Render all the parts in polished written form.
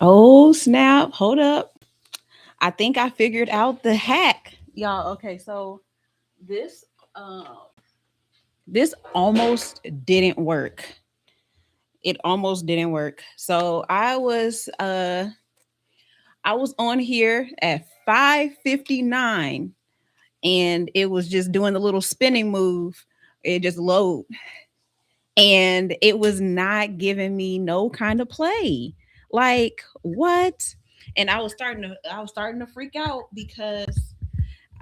Oh, snap. Hold up. I think I figured out the hack. Y'all, okay, so this uh this almost didn't work. It almost didn't work. So I was on here at 5:59 and it was just doing the little spinning move. It just load and it was not giving me no kind of play. Like what? And I was starting to freak out because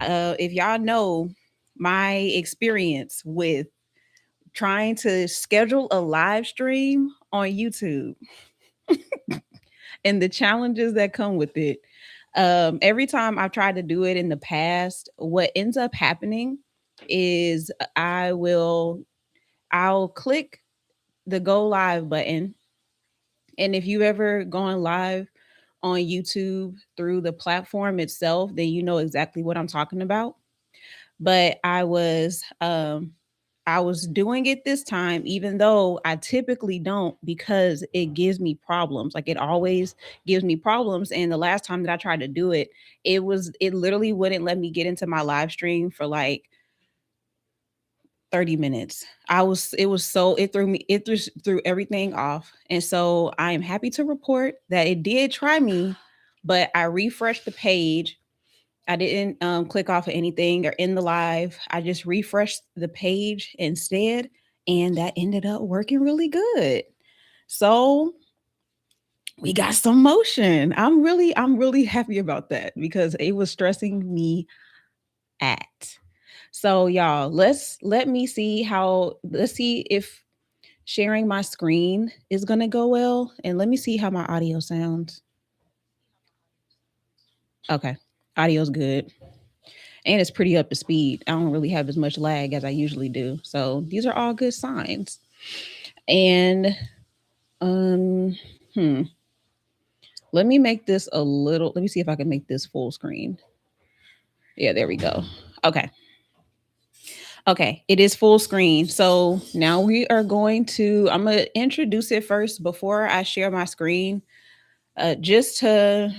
if y'all know my experience with trying to schedule a live stream on YouTube and the challenges that come with it. Every time I've tried to do it in the past, what ends up happening is I'll click the go live button. And if you've ever gone live on YouTube through the platform itself, then you know exactly what I'm talking about. But I was doing it this time, even though I typically don't, because it gives me problems. Like it always gives me problems. And the last time that I tried to do it, it literally wouldn't let me get into my live stream for like 30 minutes. It was so it threw everything off. And so I am happy to report that it did try me, but I refreshed the page. I didn't click off of anything or in the live. I just refreshed the page instead, and that ended up working really good. So we got some motion. I'm really happy about that because it was stressing me at. So y'all, let's see if sharing my screen is gonna go well, and let me see how my audio sounds. Okay, audio's good. And it's pretty up to speed. I don't really have as much lag as I usually do. So these are all good signs. And um hmm, let me make this a little let me see if I can make this full screen. Yeah, there we go. Okay. Okay, it is full screen. So now we are I'm going to introduce it first before I share my screen, just to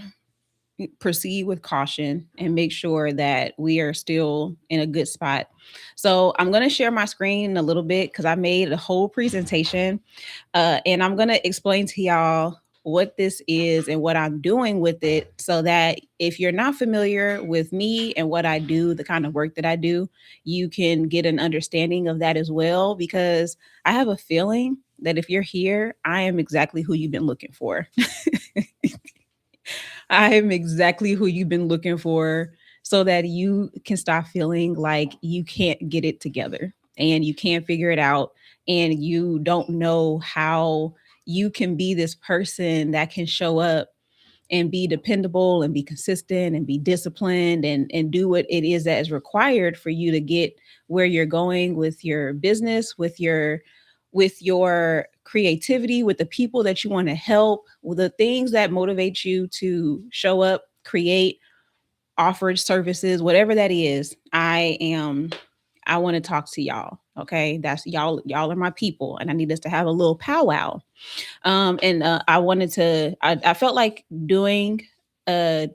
proceed with caution and make sure that we are still in a good spot. So I'm going to share my screen a little bit because I made a whole presentation, and I'm going to explain to y'all what this is and what I'm doing with it so that if you're not familiar with me and what I do, the kind of work that I do, you can get an understanding of that as well. Because I have a feeling that if you're here, I am exactly who you've been looking for. I am exactly who you've been looking for so that you can stop feeling like you can't get it together and you can't figure it out and you don't know how you can be this person that can show up and be dependable and be consistent and be disciplined and do what it is that is required for you to get where you're going with your business, with your creativity, with the people that you want to help, with the things that motivate you to show up, create, offer services, whatever that is. I want to talk to y'all. Okay. That's y'all are my people and I need us to have a little powwow. And I felt like doing a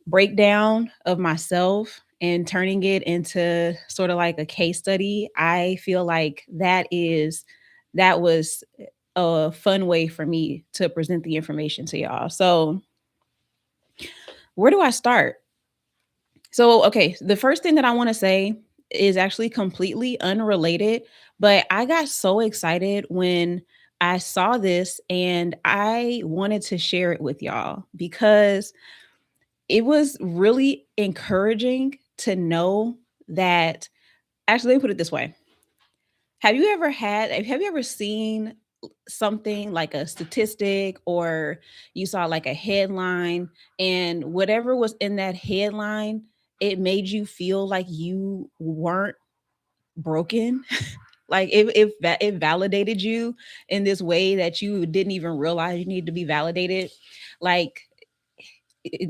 breakdown of myself and turning it into sort of like a case study. I feel like that was a fun way for me to present the information to y'all. So where do I start? So, okay, the first thing that I want to say is actually completely unrelated, but I got so excited when I saw this and I wanted to share it with y'all because it was really encouraging to know that actually, let me put it this way. Have you ever seen something like a statistic or you saw like a headline and whatever was in that headline, it made you feel like you weren't broken? Like it validated you in this way that you didn't even realize you needed to be validated. Like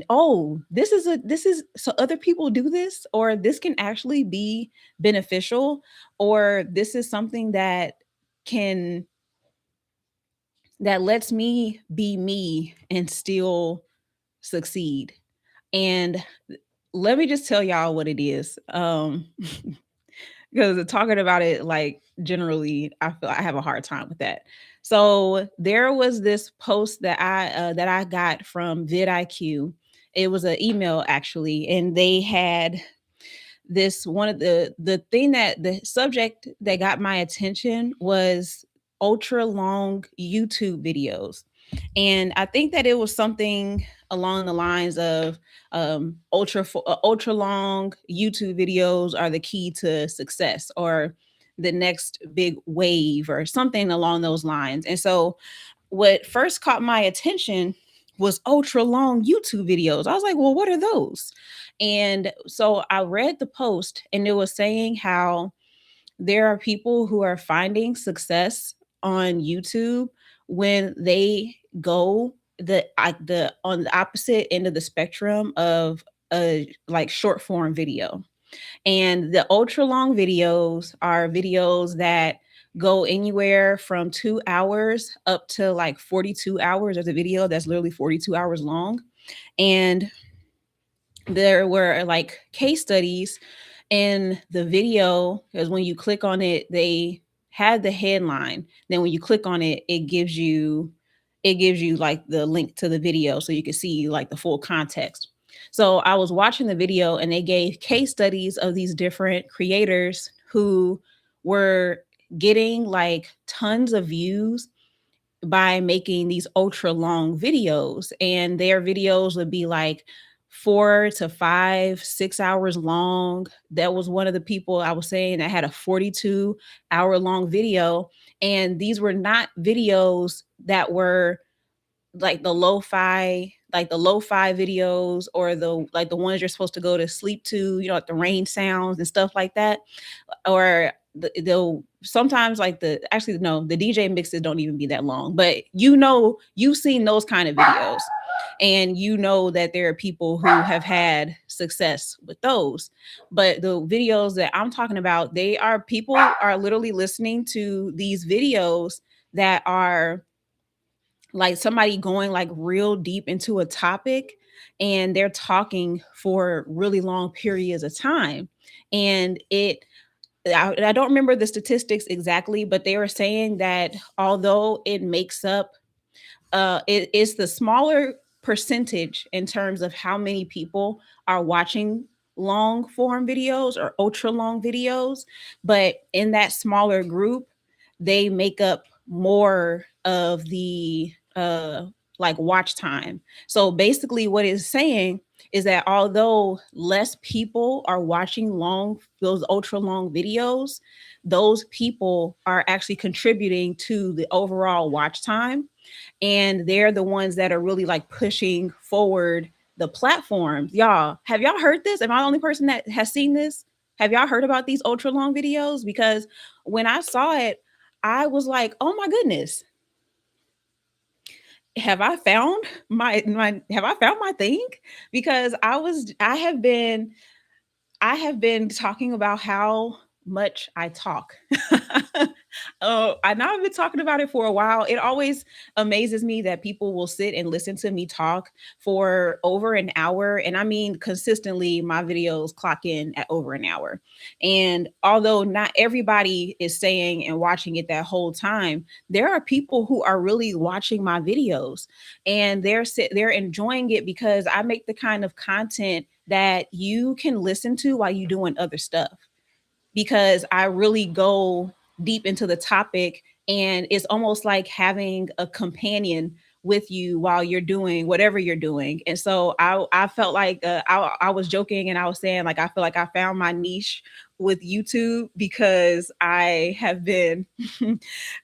oh, this is so other people do this, or this can actually be beneficial, or this is something that can that lets me be me and still succeed. And let me just tell y'all what it is. Because talking about it like generally, I feel I have a hard time with that. So there was this post that I got from vidIQ. It was an email actually, and they had this one of the thing that the subject that got my attention was ultra long YouTube videos. And I think that it was something along the lines of ultra long YouTube videos are the key to success, or the next big wave, or something along those lines. And so what first caught my attention was ultra long YouTube videos. I was like, well, what are those? And so I read the post, and it was saying how there are people who are finding success on YouTube when they go the on the opposite end of the spectrum of a like short form video. And the ultra long videos are videos that go anywhere from 2 hours up to like 42 hours. There's a video that's literally 42 hours long. And there were like case studies in the video, because when you click on it, they had the headline. Then when you click on it, it gives you like the link to the video so you can see like the full context. So I was watching the video, and they gave case studies of these different creators who were getting like tons of views by making these ultra long videos. And their videos would be like 4 to 5, 6 hours long. That was one of the people I was saying that had a 42-hour long video. And these were not videos that were like the lo-fi videos, or the ones you're supposed to go to sleep to, like the rain sounds and stuff like that. Or they'll sometimes like the actually no the DJ mixes don't even be that long, but you've seen those kind of videos, and you know that there are people who have had success with those. But the videos that I'm talking about, they are people are literally listening to these videos that are like somebody going like real deep into a topic, and they're talking for really long periods of time. And I don't remember the statistics exactly, but they were saying that although it makes up it is the smaller percentage in terms of how many people are watching long form videos or ultra long videos, but in that smaller group, they make up more of the like watch time. So basically what it's saying is that although less people are watching those ultra long videos, those people are actually contributing to the overall watch time, and they're the ones that are really like pushing forward the platforms. Have y'all heard this? Am I the only person that has seen this? Have y'all heard about these ultra long videos? Because when I saw it, I was like, oh my goodness, have I found my have I found my thing? Because I have been talking about how much I talk. I know I've been talking about it for a while. It always amazes me that people will sit and listen to me talk for over an hour. And I mean, consistently, my videos clock in at over an hour. And although not everybody is saying and watching it that whole time, there are people who are really watching my videos, and they're enjoying it because I make the kind of content that you can listen to while you're doing other stuff, because I really go deep into the topic, and it's almost like having a companion with you while you're doing whatever you're doing. And so I felt like I was joking, and I was saying like I feel like I found my niche with YouTube, because I have been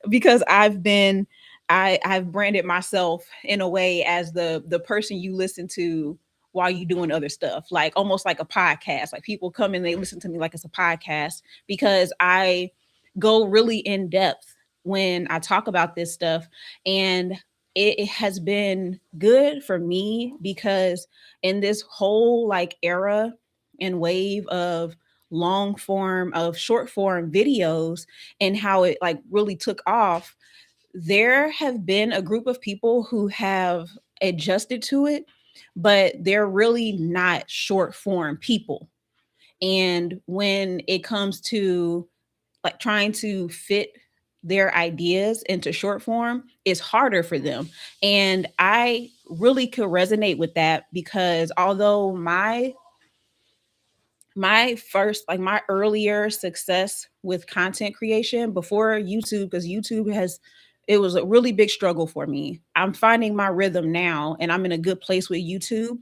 because I've branded myself in a way as the person you listen to while you doing other stuff, like almost like a podcast. Like people come and they listen to me like it's a podcast, because I go really in depth when I talk about this stuff. And it has been good for me, because in this whole like era and wave of short form videos, and how it like really took off, there have been a group of people who have adjusted to it, but they're really not short form people. And when it comes to like trying to fit their ideas into short form, it's harder for them. And I really could resonate with that because although my first, like my earlier success with content creation before YouTube, because YouTube has, it was a really big struggle for me. I'm finding my rhythm now and I'm in a good place with YouTube,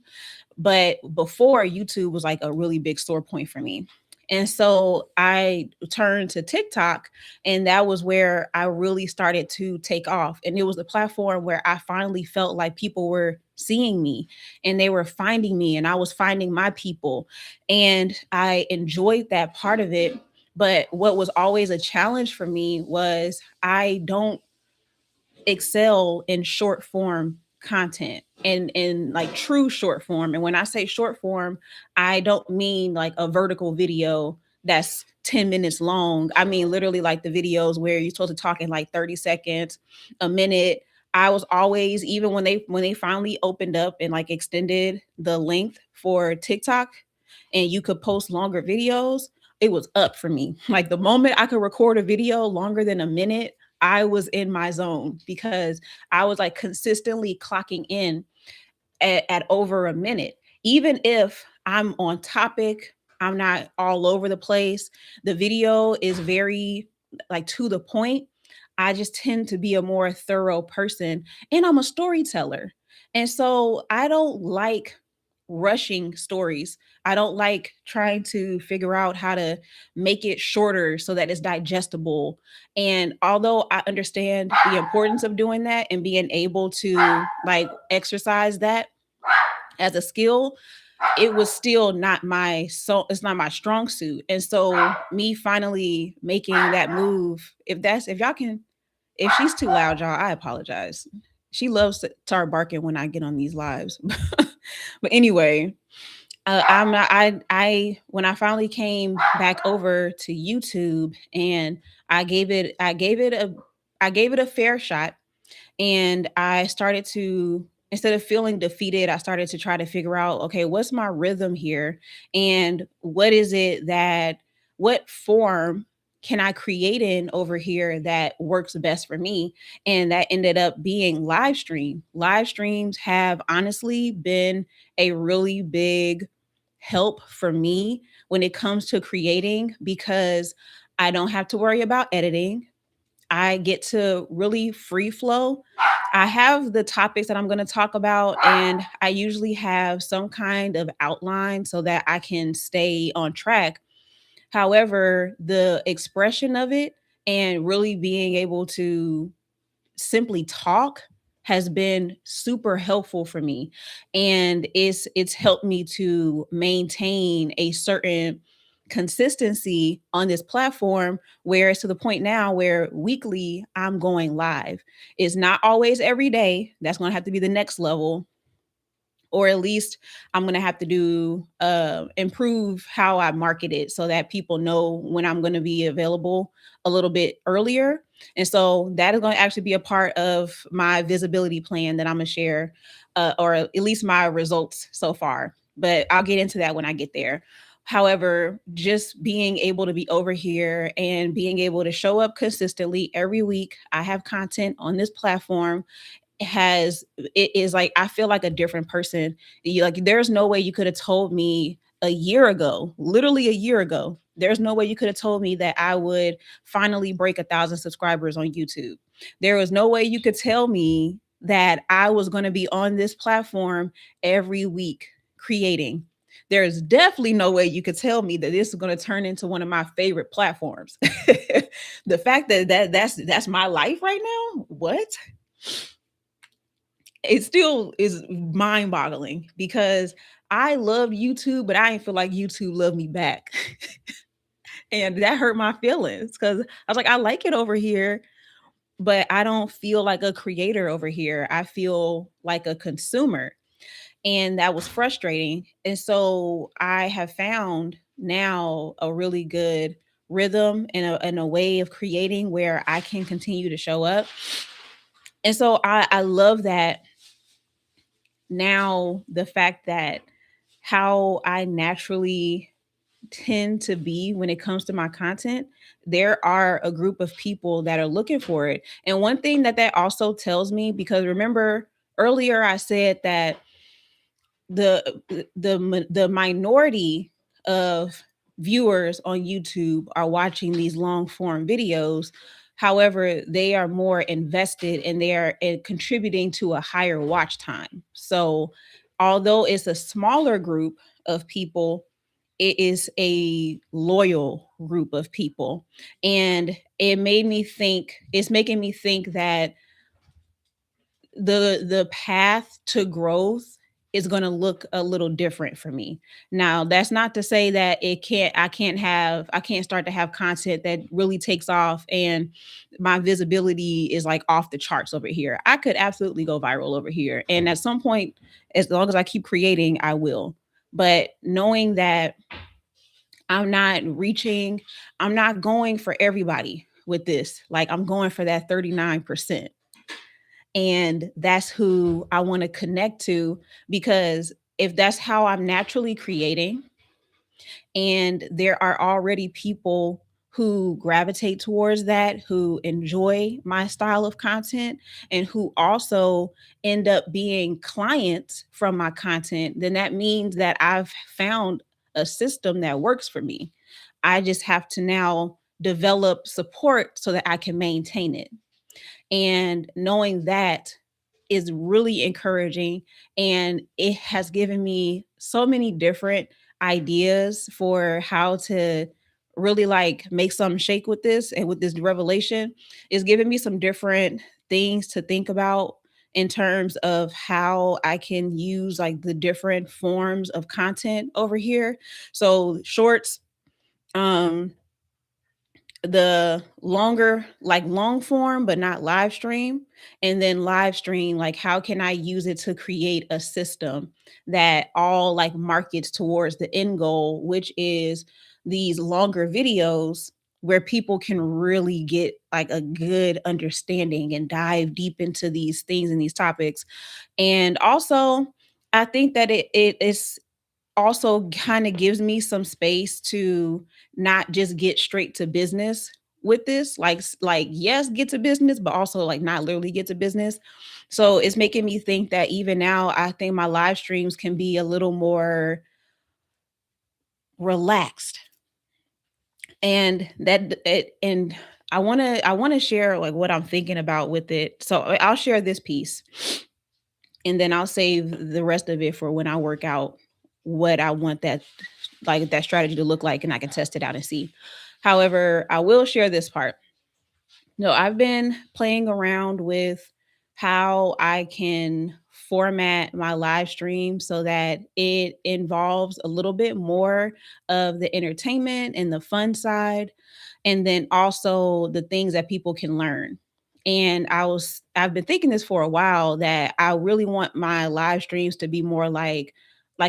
but before, YouTube was like a really big sore point for me. And so I turned to TikTok, and that was where I really started to take off. And it was a platform where I finally felt like people were seeing me and they were finding me, and I was finding my people. And I enjoyed that part of it. But what was always a challenge for me was I don't excel in short form content and in like true short form. And when I say short form, I don't mean like a vertical video that's 10 minutes long. I mean literally like the videos where you're supposed to talk in like 30 seconds, a minute. I was always, even when they finally opened up and like extended the length for TikTok and you could post longer videos, it was up for me. Like the moment I could record a video longer than a minute, I was in my zone because I was like consistently clocking in at over a minute. Even if I'm on topic, I'm not all over the place. The video is very like to the point. I just tend to be a more thorough person and I'm a storyteller. And so I don't like rushing stories. I don't like trying to figure out how to make it shorter so that it's digestible. And although I understand the importance of doing that and being able to like exercise that as a skill, it was still not my, so it's not my strong suit. And so me finally making that move, if y'all can, if she's too loud, y'all, I apologize. She loves to start barking when I get on these lives. But anyway, I'm not, I when I finally came back over to YouTube and I gave it a fair shot, and I started to, instead of feeling defeated, I started to try to figure out, okay, what's my rhythm here? And what is it that, what form can I create in over here that works best for me? And that ended up being live stream. Live streams have honestly been a really big help for me when it comes to creating because I don't have to worry about editing. I get to really free flow. I have the topics that I'm going to talk about, and I usually have some kind of outline so that I can stay on track. However, the expression of it and really being able to simply talk has been super helpful for me, and it's helped me to maintain a certain consistency on this platform where it's to the point now where weekly I'm going live. It's not always every day. That's going to have to be the next level, or at least I'm going to have to do improve how I market it so that people know when I'm going to be available a little bit earlier. And so that is going to actually be a part of my visibility plan that I'm going to share, or at least my results so far. But I'll get into that when I get there. However, just being able to be over here and being able to show up consistently every week, I have content on this platform, has, it is like I feel like a different person. Like there's no way you could have told me a year ago, literally a year ago, there's no way you could have told me that I would finally break 1,000 subscribers on YouTube. There was no way you could tell me that I was going to be on this platform every week creating. There's definitely no way you could tell me that this is going to turn into one of my favorite platforms. The fact that's my life right now, what? It still is mind boggling because I love YouTube, but I ain't feel like YouTube loved me back. And that hurt my feelings because I was like, I like it over here, but I don't feel like a creator over here. I feel like a consumer. And that was frustrating. And so I have found now a really good rhythm and a way of creating where I can continue to show up. And so I love that now, the fact that how I naturally tend to be when it comes to my content, there are a group of people that are looking for it. And one thing that that also tells me, because remember earlier I said that the minority of viewers on YouTube are watching these long form videos. However, they are more invested and they are contributing to a higher watch time. So, although it's a smaller group of people, it is a loyal group of people. And it's making me think that the path to growth is going to look a little different for me. Now, that's not to say that I can't start to have content that really takes off and my visibility is like off the charts over here. I could absolutely go viral over here. And at some point, as long as I keep creating, I will. But knowing that I'm not reaching, I'm not going for everybody with this. Like I'm going for that 39%. And that's who I want to connect to, because if that's how I'm naturally creating and there are already people who gravitate towards that, who enjoy my style of content, and who also end up being clients from my content, then that means that I've found a system that works for me. I just have to now develop support so that I can maintain it. And knowing that is really encouraging. And it has given me so many different ideas for how to really like make something shake with this. And with this revelation, it's giving me some different things to think about in terms of how I can use like the different forms of content over here. So shorts, um the longer, like long form but not live stream, and then live stream, like how can I use it to create a system that all like markets towards the end goal, which is these longer videos where people can really get like a good understanding and dive deep into these things and these topics. And also I think that it is also kind of gives me some space to not just get straight to business with this, like yes, get to business, but also like not literally get to business. So it's making me think that even now I think my live streams can be a little more relaxed. And I want to share like what I'm thinking about with it. So I'll share this piece and then I'll save the rest of it for when I work out what I want that strategy to look like and I can test it out and see. However, I will share this part. No, I've been playing around with how I can format my live stream so that it involves a little bit more of the entertainment and the fun side, and then also the things that people can learn. And I've been thinking this for a while that I really want my live streams to be more like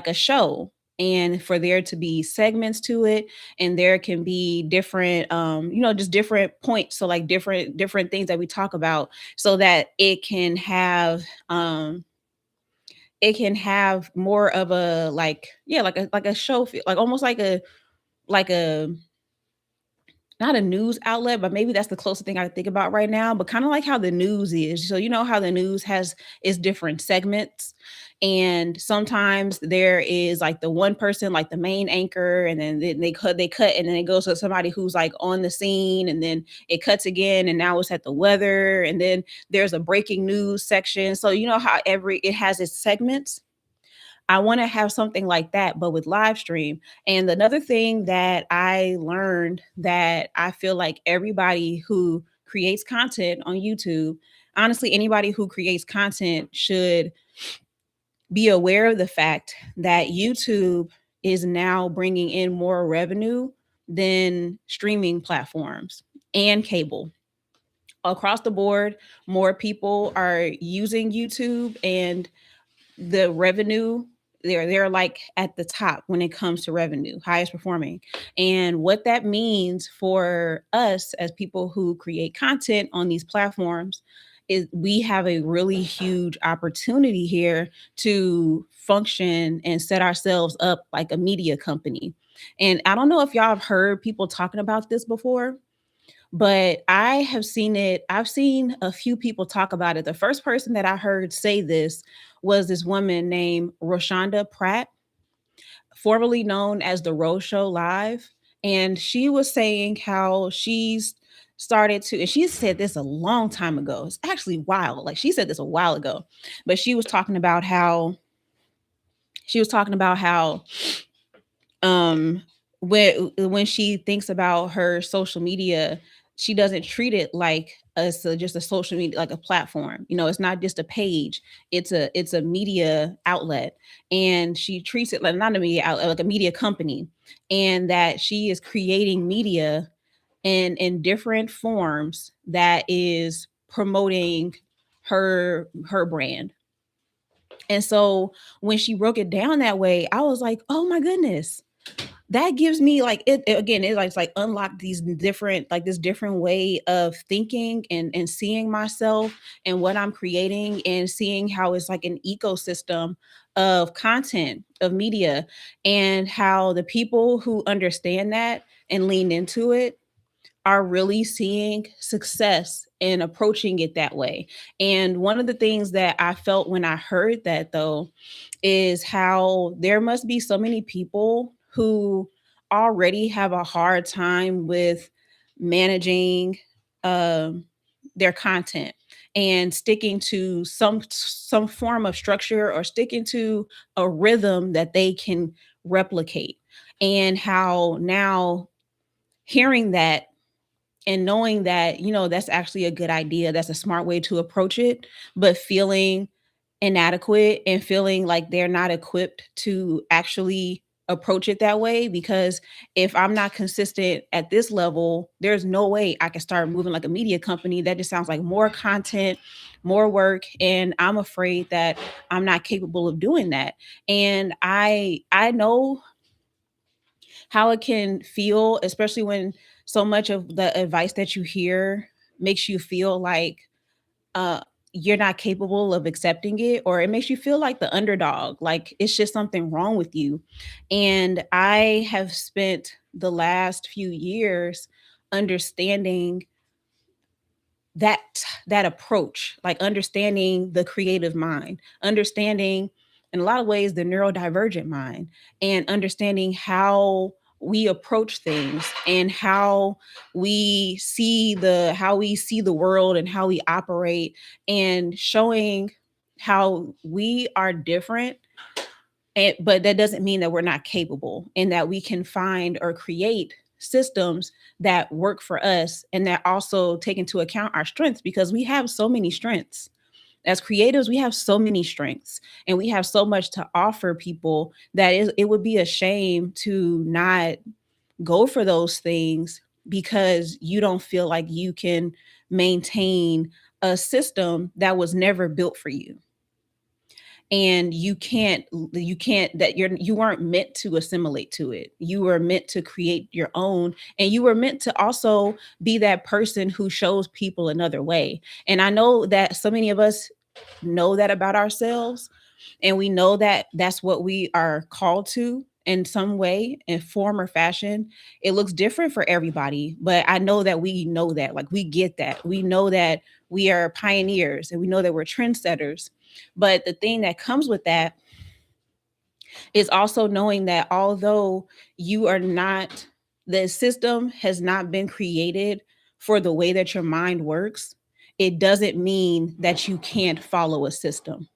a show, and for there to be segments to it, and there can be different just different points, so like different things that we talk about, so that it can have more of a like, yeah, like a show feel, like almost like a not a news outlet, but maybe that's the closest thing I think about right now, but kind of like how the news is. So you know how the news has its different segments, and sometimes there is like the one person, like the main anchor, and then they cut, and then it goes to somebody who's like on the scene, and then it cuts again, and now it's at the weather, and then there's a breaking news section. So you know how every it has its segments. I want to have something like that, but with live stream. And another thing that I learned that I feel like everybody who creates content on YouTube, honestly, anybody who creates content should be aware of the fact that YouTube is now bringing in more revenue than streaming platforms and cable. Across the board, more people are using YouTube, and the revenue, they're like at the top when it comes to revenue, highest performing. And what that means for us as people who create content on these platforms we have a really huge opportunity here to function and set ourselves up like a media company. And I don't know if y'all have heard people talking about this before, but I have seen it. I've seen a few people talk about it. The first person that I heard say this was this woman named Roshonda Pratt, formerly known as The Rose Show Live. And she was saying how she's started to, and she said this a long time ago. It's actually wild. Like she said this a while ago, but she was talking about how um when she thinks about her social media, she doesn't treat it like just a social media, like a platform. It's not just a page, it's a media outlet. And she treats it like not a media outlet, like a media company. And that she is creating media in different forms that is promoting her brand. And so when she broke it down that way, I was like, oh my goodness, that gives me like again, it's like unlock these different, like this different way of thinking and seeing myself and what I'm creating, and seeing how it's like an ecosystem of content, of media, and how the people who understand that and lean into it are really seeing success in approaching it that way. And one of the things that I felt when I heard that, though, is how there must be so many people who already have a hard time with managing um, their content and sticking to some form of structure, or sticking to a rhythm that they can replicate. And how now, hearing that and knowing that, that's actually a good idea, that's a smart way to approach it, but feeling inadequate and feeling like they're not equipped to actually approach it that way. Because if I'm not consistent at this level, there's no way I can start moving like a media company. That just sounds like more content, more work, and I'm afraid that I'm not capable of doing that. And I know how it can feel, especially when so much of the advice that you hear makes you feel like uh you're not capable of accepting it, or it makes you feel like the underdog, like it's just something wrong with you. And I have spent the last few years understanding that approach, like understanding the creative mind, understanding in a lot of ways the neurodivergent mind, and understanding how we approach things, and how we see the world and how we operate, and showing how we are different. But that doesn't mean that we're not capable, and that we can find or create systems that work for us, and that also take into account our strengths, because we have so many strengths. As creatives, we have so many strengths, and we have so much to offer people that it would be a shame to not go for those things because you don't feel like you can maintain a system that was never built for you. And you can't that you weren't meant to assimilate to it. You were meant to create your own, and you were meant to also be that person who shows people another way. And I know that so many of us know that about ourselves, and we know that that's what we are called to in some way, in form or fashion. It looks different for everybody, but I know that we know that, like, we get that, we know that we are pioneers, and we know that we're trendsetters. But the thing that comes with that is also knowing that although you are not, the system has not been created for the way that your mind works, it doesn't mean that you can't follow a system.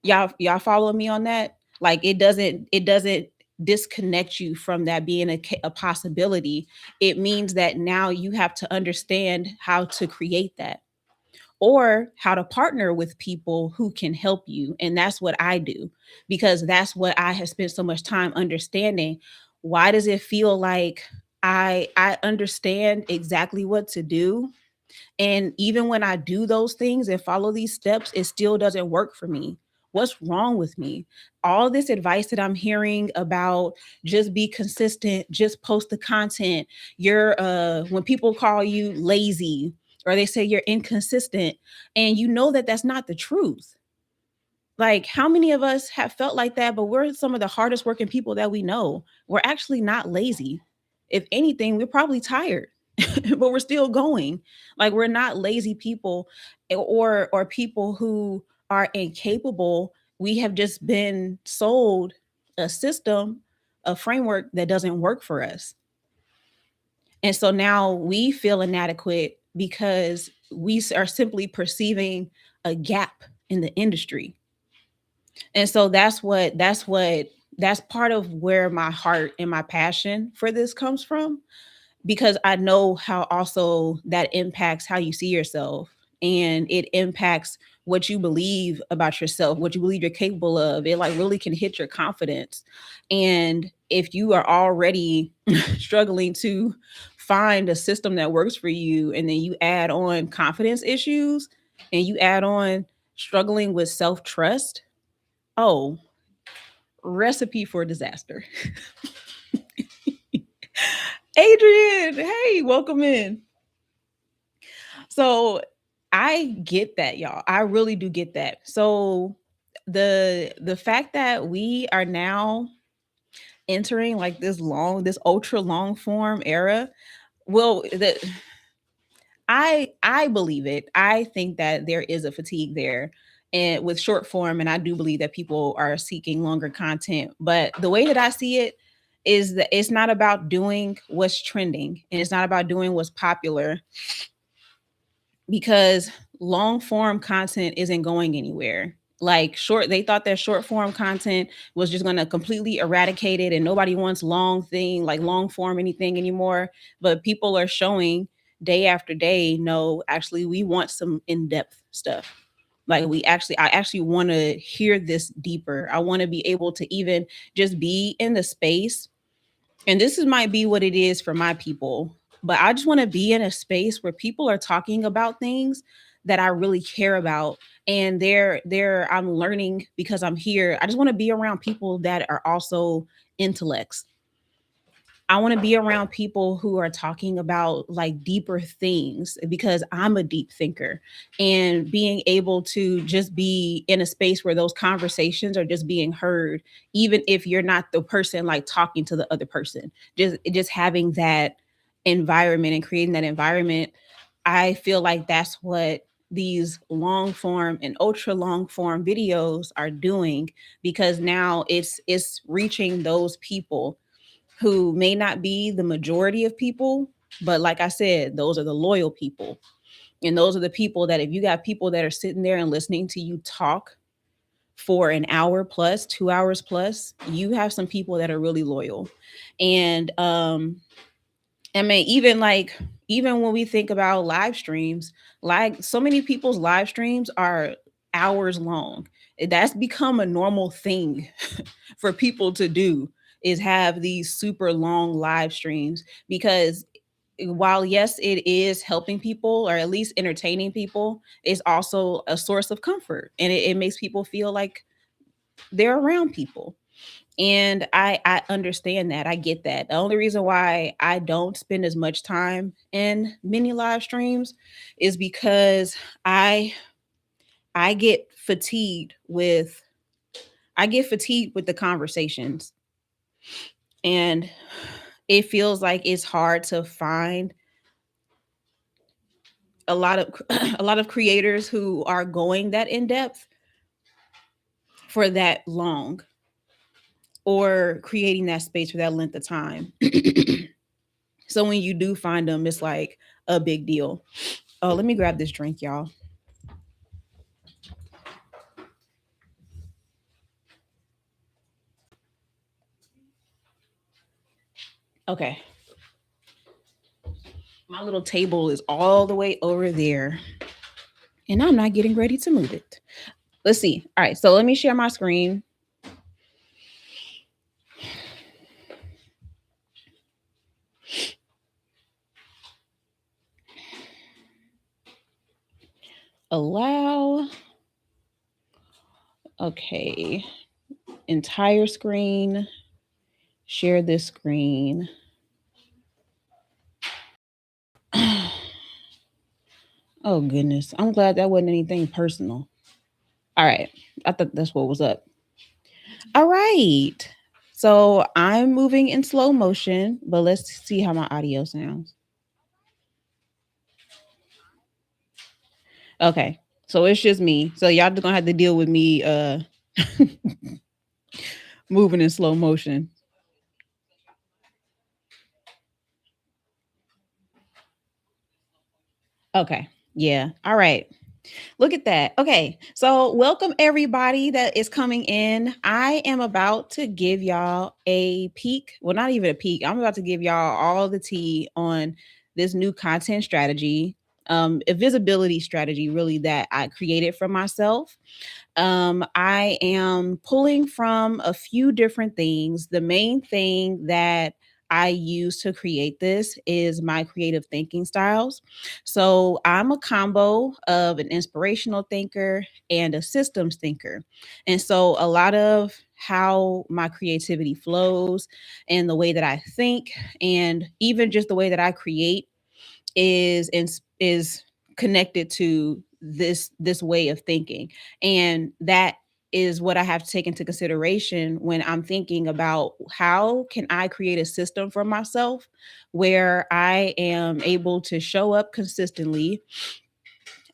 Y'all follow me on that? Like, it doesn't disconnect you from that being a possibility. It means that now you have to understand how to create that, or how to partner with people who can help you. And that's what I do, because that's what I have spent so much time understanding. Why does it feel like I understand exactly what to do, and even when I do those things and follow these steps, it still doesn't work for me? What's wrong with me? All this advice that I'm hearing about, just be consistent, just post the content. You're when people call you lazy, or they say you're inconsistent, and you know that that's not the truth. Like, how many of us have felt like that? But we're some of the hardest working people that we know. We're actually not lazy. If anything, we're probably tired, but we're still going. Like, we're not lazy people, or people who are incapable. We have just been sold a system, a framework that doesn't work for us. And so now we feel inadequate because we are simply perceiving a gap in the industry. And so that's part of where my heart and my passion for this comes from, because I know how also that impacts how you see yourself, and it impacts what you believe about yourself, what you believe you're capable of. It like really can hit your confidence. And if you are already struggling to find a system that works for you, and then you add on confidence issues, and you add on struggling with self-trust, oh, recipe for disaster. Adrian, hey, welcome in. So I get that, y'all. I really do get that. So the fact that we are now entering like this ultra long form era, well, I believe it. I think that there is a fatigue there and with short form, and I do believe that people are seeking longer content. But the way that I see it is that it's not about doing what's trending, and it's not about doing what's popular, because long form content isn't going anywhere. Like short, they thought that short form content was just going to completely eradicate it, and nobody wants long form anything anymore. But people are showing day after day, no, actually, we want some in depth stuff. Like, I actually want to hear this deeper. I want to be able to even just be in the space, and might be what it is for my people, but I just want to be in a space where people are talking about things that I really care about, and I'm learning because I'm here. I just want to be around people that are also intellects. I want to be around people who are talking about like deeper things, because I'm a deep thinker, and being able to just be in a space where those conversations are just being heard, even if you're not the person like talking to the other person, just having that environment and creating that environment. I feel like that's what these long form and ultra long form videos are doing, because now it's reaching those people who may not be the majority of people, but like I said, those are the loyal people. And those are the people that, if you got people that are sitting there and listening to you talk for an hour plus, 2 hours plus, you have some people that are really loyal. And I mean, even when we think about live streams, like so many people's live streams are hours long. That's become a normal thing for people to do, is have these super long live streams, because while yes, it is helping people, or at least entertaining people, it's also a source of comfort, and it makes people feel like they're around people. And I understand that. I get that. The only reason why I don't spend as much time in many live streams is because I I get fatigued with I get fatigued with the conversations, and it feels like it's hard to find a lot of a lot of creators who are going that in depth for that long, or creating that space for that length of time. So when you do find them, it's like a big deal. Oh, let me grab this drink, y'all. Okay. My little table is all the way over there, and I'm not getting ready to move it. Let's see. All right. So let me share my screen. Allow. Okay. Entire screen. Share this screen. Oh goodness. I'm glad that wasn't anything personal. All right. I thought that's what was up. All right. So I'm moving in slow motion, but let's see how my audio sounds. Okay. So it's just me. So y'all just gonna have to deal with me moving in slow motion. Okay. Yeah. All right. Look at that. Okay. So, welcome everybody that is coming in. I am about to give y'all a peek. Well, not even a peek. I'm about to give y'all all the tea on this new content strategy, a visibility strategy, really, that I created for myself. I am pulling from a few different things. The main thing that I use to create this is my creative thinking styles. So I'm a combo of an inspirational thinker and a systems thinker. And so a lot of how my creativity flows and the way that I think and even just the way that I create is connected to this way of thinking, and that is what I have to take into consideration when I'm thinking about how can I create a system for myself where I am able to show up consistently.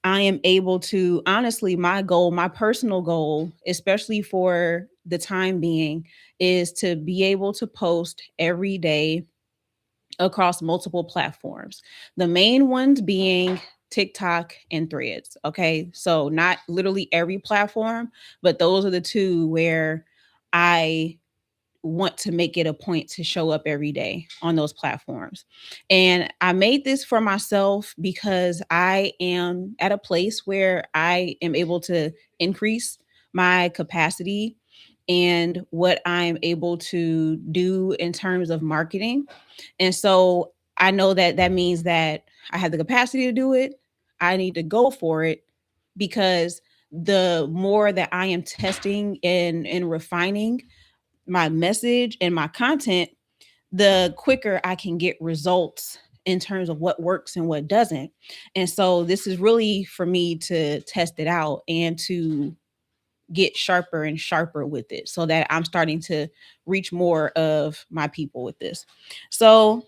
I am able to, honestly, my goal, my personal goal, especially for the time being, is to be able to post every day across multiple platforms. The main ones being TikTok and Threads. Okay. So, not literally every platform, but those are the two where I want to make it a point to show up every day on those platforms. And I made this for myself because I am at a place where I am able to increase my capacity and what I'm able to do in terms of marketing. And so I know that that means that I have the capacity to do it. I need to go for it because the more that I am testing and refining my message and my content, the quicker I can get results in terms of what works and what doesn't. And so this is really for me to test it out and to get sharper and sharper with it so that I'm starting to reach more of my people with this. So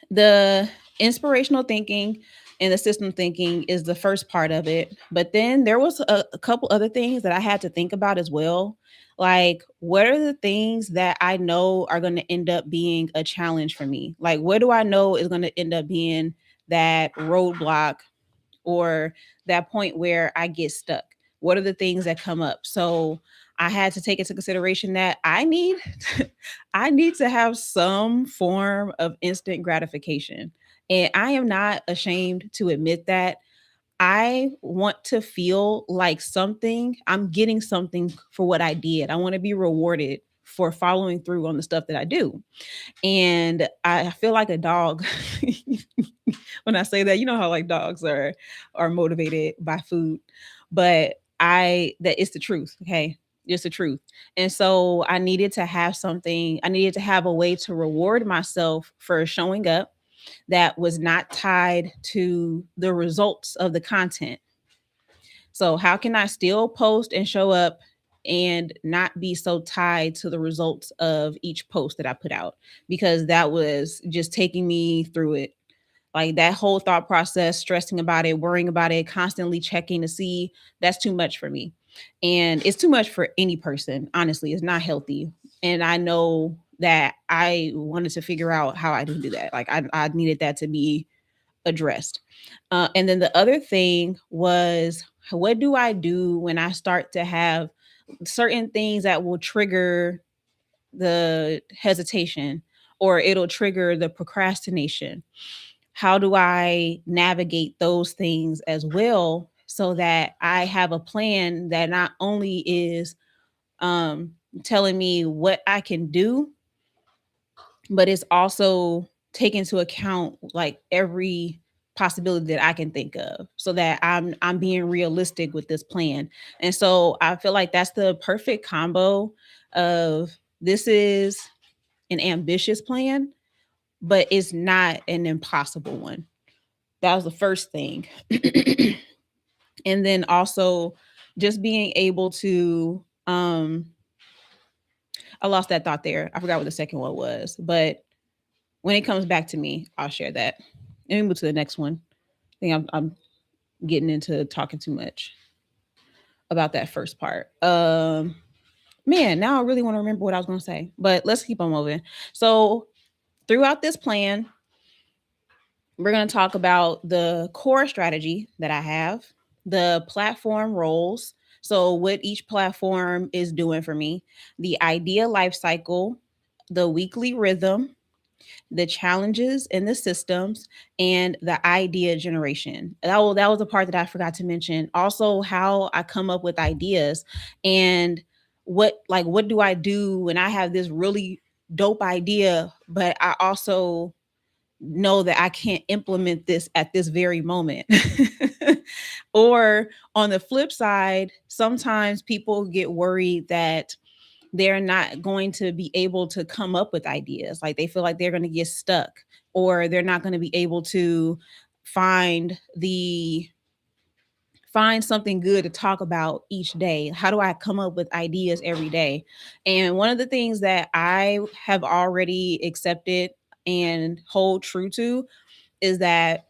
the inspirational thinking and the system thinking is the first part of it, but then there was a couple other things that I had to think about as well. Like, what are the things that I know are going to end up being a challenge for me? Like, what do I know is going to end up being that roadblock or that point where I get stuck? What are the things that come up? So I had to take into consideration that I need I need to have some form of instant gratification. And I am not ashamed to admit that. I want to feel like something, I'm getting something for what I did. I want to be rewarded for following through on the stuff that I do. And I feel like a dog when I say that. You know how like dogs are motivated by food, but I that it's the truth. Okay, it's the truth. And so I needed to have something. I needed to have a way to reward myself for showing up that was not tied to the results of the content. So how can I still post and show up and not be so tied to the results of each post that I put out? Because that was just taking me through it. Like that whole thought process, stressing about it, worrying about it, constantly checking to see, that's too much for me. And it's too much for any person. Honestly, it's not healthy. And I know that I wanted to figure out how I can do that. Like I needed that to be addressed. And then the other thing was, what do I do when I start to have certain things that will trigger the hesitation or it'll trigger the procrastination? How do I navigate those things as well so that I have a plan that not only is um, telling me what I can do, but it's also take into account like every possibility that I can think of so that I'm being realistic with this plan. And so I feel like that's the perfect combo of this is an ambitious plan, but it's not an impossible one. That was the first thing. And then also just being able to I lost that thought there. I forgot what the second one was, but when it comes back to me, I'll share that. And we move to the next one. I think I'm getting into talking too much about that first part. Man, now I really want to remember what I was going to say, but let's keep on moving. So throughout this plan, we're going to talk about the core strategy that I have, the platform roles. So, what each platform is doing for me, the idea life cycle, the weekly rhythm, the challenges in the systems, and the idea generation. That was the part that I forgot to mention. Also, how I come up with ideas and what do I do when I have this really dope idea, but I also know that I can't implement this at this very moment. Or on the flip side, sometimes people get worried that they're not going to be able to come up with ideas. Like they feel like they're going to get stuck or they're not going to be able to find the find something good to talk about each day. How do I come up with ideas every day? And one of the things that I have already accepted and hold true to is that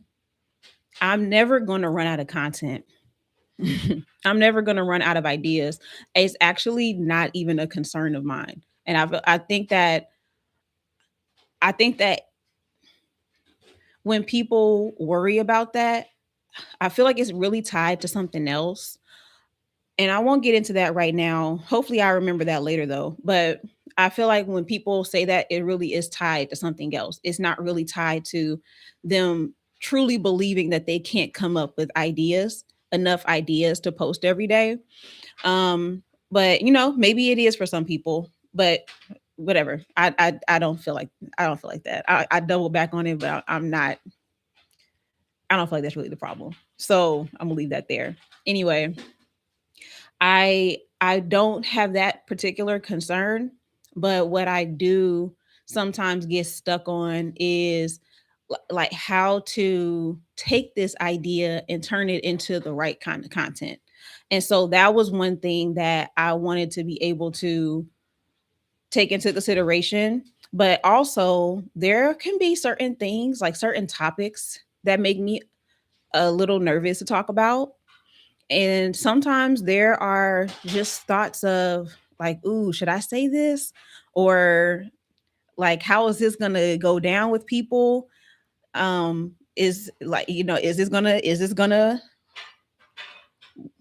I'm never going to run out of content. I'm never going to run out of ideas. It's actually not even a concern of mine. And I think that when people worry about that, I feel like it's really tied to something else. And I won't get into that right now. Hopefully I remember that later though. But I feel like when people say that, it really is tied to something else. It's not really tied to them truly believing that they can't come up with enough ideas to post every day. Um, but maybe it is for some people, but whatever. I don't feel like that. I double back on it, but I'm not. I don't feel like that's really the problem. So I'm gonna leave that there. Anyway, I don't have that particular concern, but what I do sometimes get stuck on is like how to take this idea and turn it into the right kind of content. And so that was one thing that I wanted to be able to take into consideration. But also, there can be certain things, like certain topics, that make me a little nervous to talk about. And sometimes there are just thoughts of like, ooh, should I say this? Or like, how is this going to go down with people? Is like, is this gonna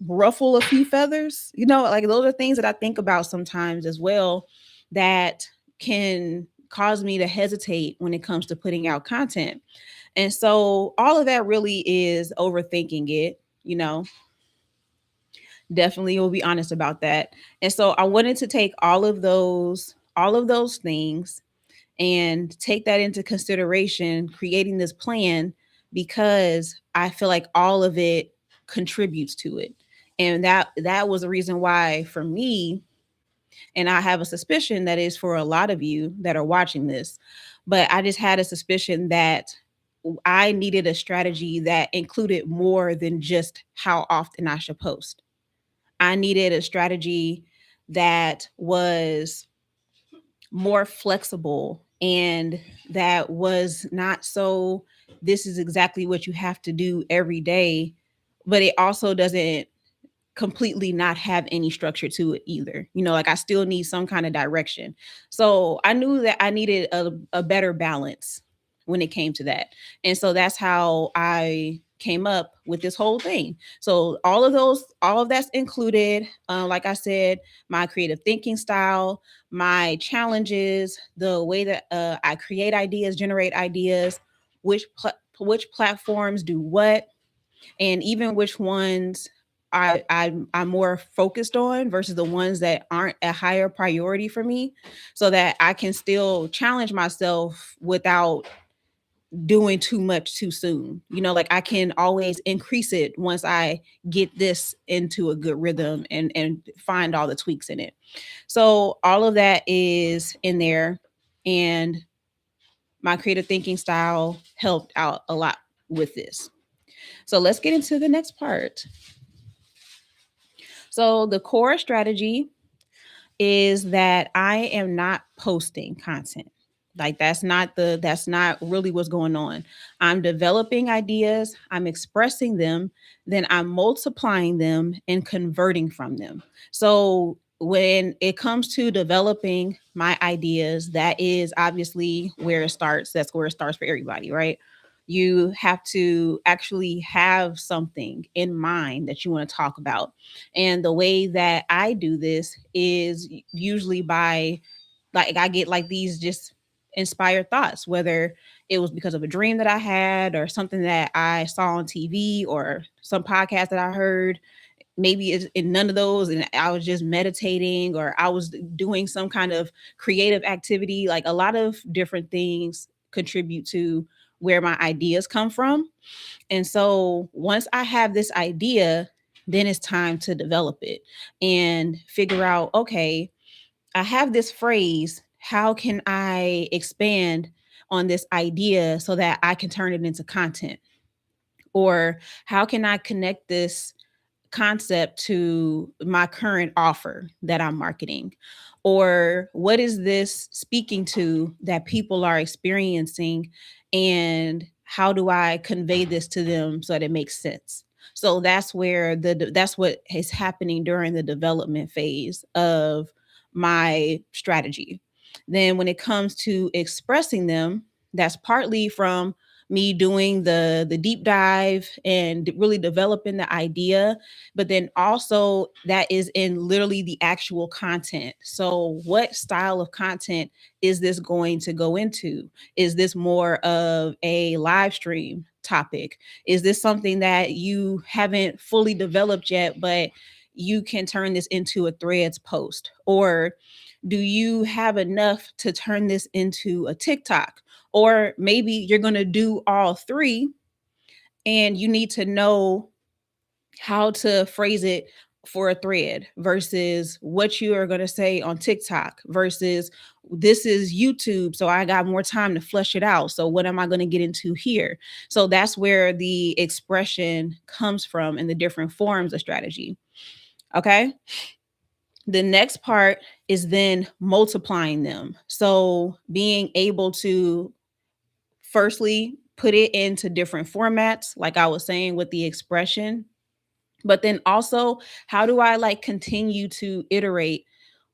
ruffle a few feathers? Like those are things that I think about sometimes as well that can cause me to hesitate when it comes to putting out content. And so all of that really is overthinking it. Definitely will be honest about that. And so I wanted to take all of those things and take that into consideration creating this plan, because I feel like all of it contributes to it. And that was the reason why for me, and I have a suspicion that is for a lot of you that are watching this, but I just had a suspicion that I needed a strategy that included more than just how often I should post. I needed a strategy that was more flexible and that was not so, this is exactly what you have to do every day, but it also doesn't completely not have any structure to it either. Like I still need some kind of direction. So I knew that I needed a better balance when it came to that. And so that's how I came up with this whole thing. So all of that's included. Like I said, my creative thinking style, my challenges, the way that I create ideas, generate ideas, which platforms do what, and even which ones I'm more focused on versus the ones that aren't a higher priority for me, so that I can still challenge myself without doing too much too soon. Like I can always increase it once I get this into a good rhythm and find all the tweaks in it. So all of that is in there, and my creative thinking style helped out a lot with this. So let's get into the next part. So the core strategy is that I am not posting content. Like that's not really what's going on. I'm developing ideas, I'm expressing them, then I'm multiplying them and converting from them. So when it comes to developing my ideas, that is obviously where it starts. That's where it starts for everybody, right? You have to actually have something in mind that you want to talk about. And the way that I do this is usually by, like, I get like these just inspired thoughts, whether it was because of a dream that I had or something that I saw on TV or some podcast that I heard. Maybe it's in none of those, and I was just meditating or I was doing some kind of creative activity. Like a lot of different things contribute to where my ideas come from. And so once I have this idea, then it's time to develop it and figure out, okay, I have this phrase. How can I expand on this idea so that I can turn it into content? Or how can I connect this concept to my current offer that I'm marketing? Or what is this speaking to that people are experiencing? And how do I convey this to them so that it makes sense? So that's what is happening during the development phase of my strategy. Then when it comes to expressing them, that's partly from me doing the deep dive and really developing the idea, but then also that is in literally the actual content. So what style of content is this going to go into? Is this more of a live stream topic? Is this something that you haven't fully developed yet, but you can turn this into a threads post? Or do you have enough to turn this into a TikTok? Or maybe you're going to do all three and you need to know how to phrase it for a thread versus what you are going to say on TikTok versus this is YouTube. So I got more time to flesh it out. So what am I going to get into here? So that's where the expression comes from in the different forms of strategy. Okay. The next part is then multiplying them. So being able to firstly put it into different formats, like I was saying with the expression, but then also how do I like continue to iterate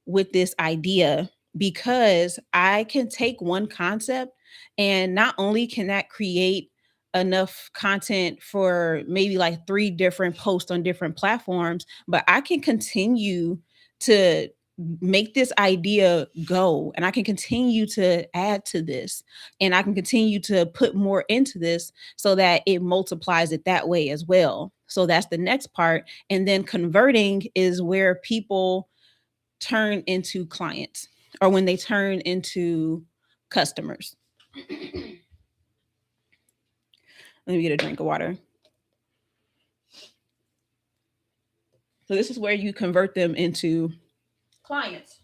with this idea, because I can take one concept and not only can that create enough content for maybe like three different posts on different platforms, but I can continue to make this idea go and I can continue to add to this and I can continue to put more into this so that it multiplies it that way as well. So that's the next part. And then converting is where people turn into clients or when they turn into customers. Let me get a drink of water. So this is where you convert them into clients.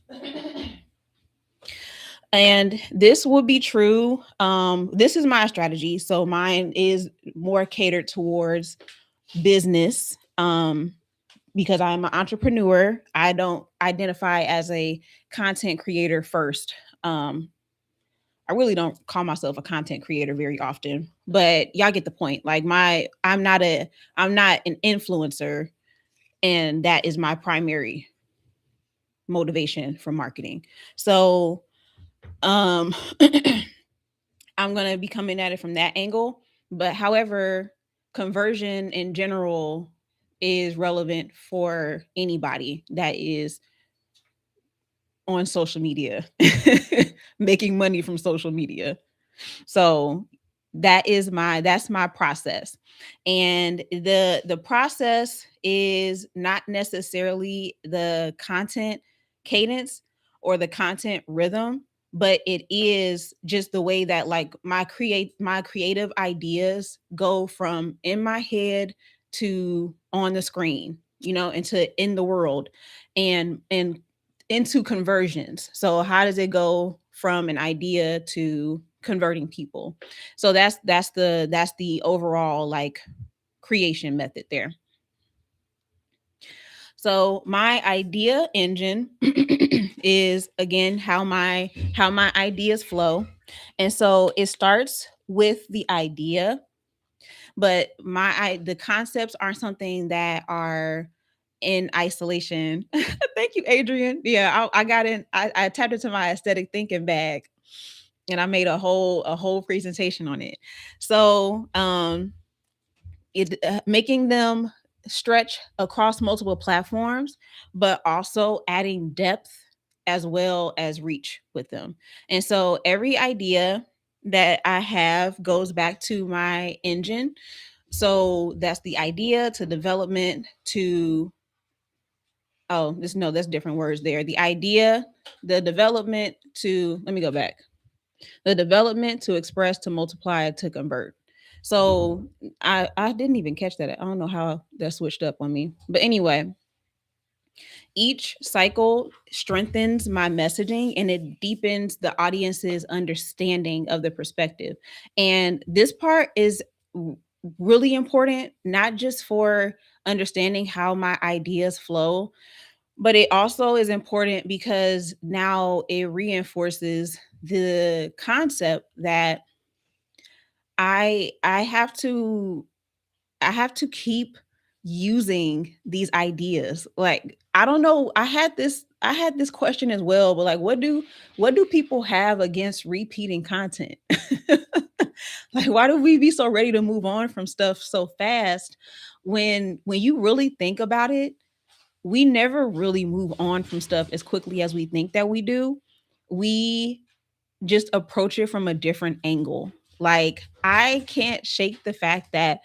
And this will be true. This is my strategy. So mine is more catered towards business. Because I'm an entrepreneur, I don't identify as a content creator first. I really don't call myself a content creator very often, but y'all get the point. Like I'm not an influencer, and that is my primary motivation for marketing. So um I'm gonna be coming at it from that angle. But however, conversion in general is relevant for anybody that is on social media, making money from social media. So that's my process. And the process is not necessarily the content cadence or the content rhythm, but it is just the way that like my creative ideas go from in my head to on the screen, into in the world and into conversions. So how does it go from an idea to converting people? So that's the overall like creation method there. So my idea engine is again how my ideas flow. And so it starts with the idea, but the concepts aren't something that are in isolation. Thank you, Adrian. Yeah, I got in. I tapped into my aesthetic thinking bag, and I made a whole presentation on it. So it making them stretch across multiple platforms, but also adding depth as well as reach with them. And so every idea that I have goes back to my engine. So that's the idea to development to, oh, this no, that's different words there. The idea, the development to, let me go back. The development to express to multiply to convert. So I didn't even catch that. I don't know how that switched up on me. But anyway, each cycle strengthens my messaging and it deepens the audience's understanding of the perspective. And this part is really important, not just for understanding how my ideas flow, but it also is important because now it reinforces the concept that I have to I have to keep using these ideas. Like, I don't know, I had this question as well, but like what do people have against repeating content? Like, why do we be so ready to move on from stuff so fast when you really think about it, we never really move on from stuff as quickly as we think that we do. We just approach it from a different angle. Like, I can't shake the fact that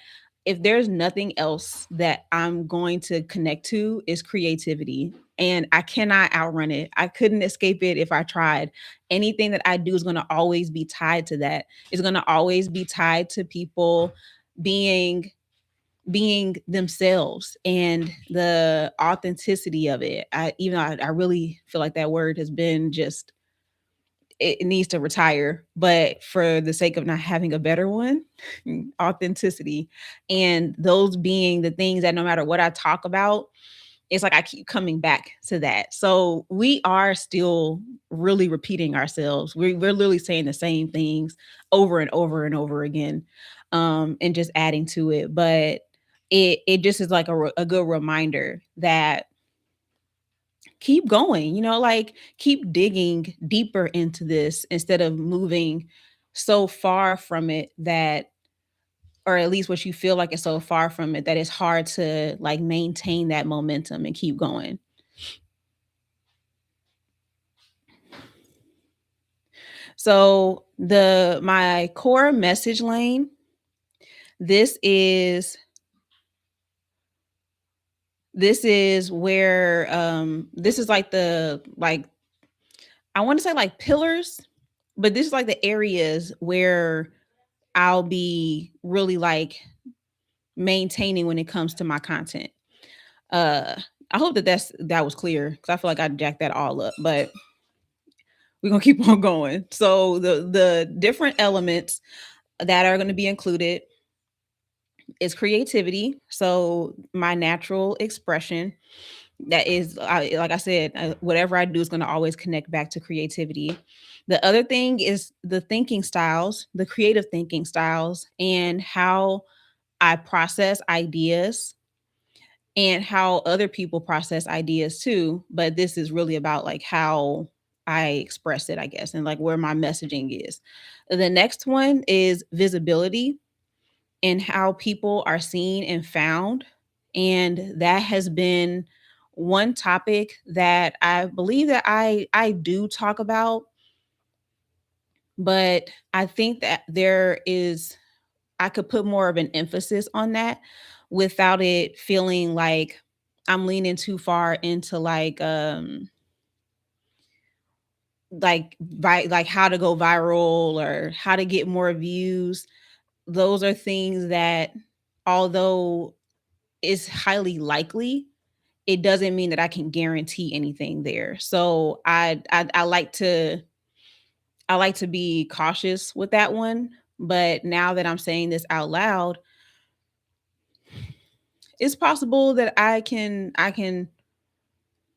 if there's nothing else that I'm going to connect to is creativity. And I cannot outrun it. I couldn't escape it if I tried. Anything that I do is going to always be tied to that. It's going to always be tied to people being themselves and the authenticity of it. I really feel like that word has been just, it needs to retire, but for the sake of not having a better one, authenticity, and those being the things that no matter what I talk about, it's like I keep coming back to that. So we are still really repeating ourselves. We're literally saying the same things over and over and over again, and just adding to it. But it just is like a good reminder that keep going, like keep digging deeper into this instead of moving so far from it that, or at least what you feel like is so far from it that it's hard to like maintain that momentum and keep going. So my core message lane, this is this is where this is like the like I want to say like pillars, but this is like the areas where I'll be really like maintaining when it comes to my content. Uh I hope that was clear because I feel like I jacked that all up, but we're gonna keep on going. So the different elements that are going to be included is creativity. So my natural expression that is, like I said, whatever I do is going to always connect back to creativity. The other thing is the thinking styles, the creative thinking styles, and how I process ideas and how other people process ideas too. But this is really about like how I express it, I guess, and like where my messaging is. The next one is visibility and how people are seen and found. And that has been one topic that I believe that I do talk about, but I think that I could put more of an emphasis on that without it feeling like I'm leaning too far into like how to go viral or how to get more views. Those are things that, although it's highly likely, it doesn't mean that I can guarantee anything there. So I like to be cautious with that one. But now that I'm saying this out loud, it's possible that I can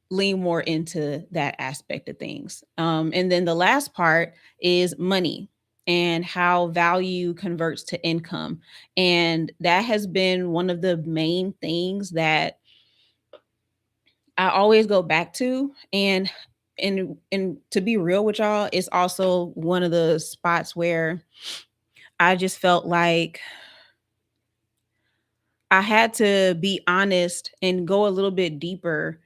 lean more into that aspect of things. And then the last part is money and how value converts to income. And that has been one of the main things that I always go back to. And to be real with y'all, it's also one of the spots where I just felt like I had to be honest and go a little bit deeper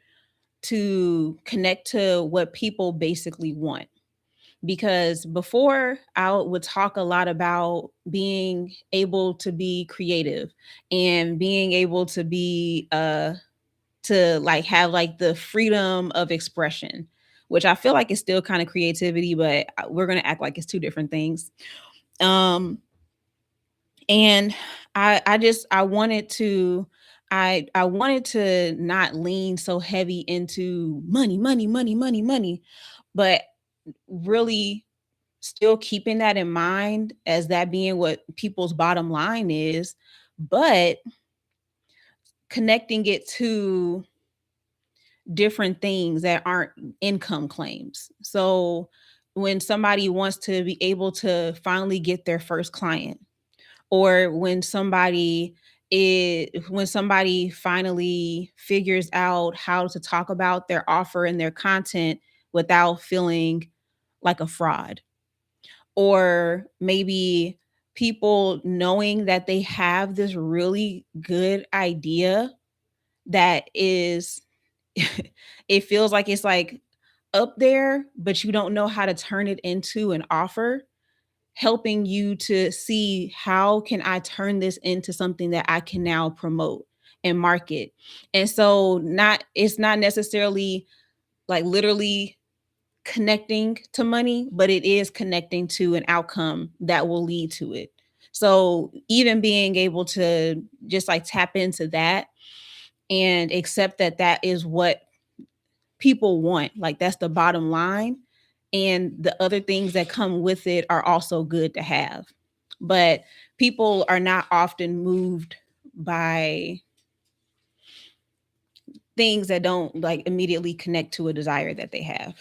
to connect to what people basically want. Because before I would talk a lot about being able to be creative and being able to be to like have like the freedom of expression, which I feel like is still kind of creativity, but we're going to act like it's two different things. Um and I just I wanted to not lean so heavy into money, money, money, money, money, but really still keeping that in mind as that being what people's bottom line is, but connecting it to different things that aren't income claims. So when somebody wants to be able to finally get their first client, or when somebody finally figures out how to talk about their offer and their content without feeling like a fraud, or maybe people knowing that they have this really good idea that is it feels like it's like up there, but you don't know how to turn it into an offer, helping you to see how can I turn this into something that I can now promote and market. And so not it's not necessarily like literally connecting to money, but it is connecting to an outcome that will lead to it. So even being able to just like tap into that and accept that that is what people want, like that's the bottom line. And the other things that come with it are also good to have. But people are not often moved by things that don't like immediately connect to a desire that they have.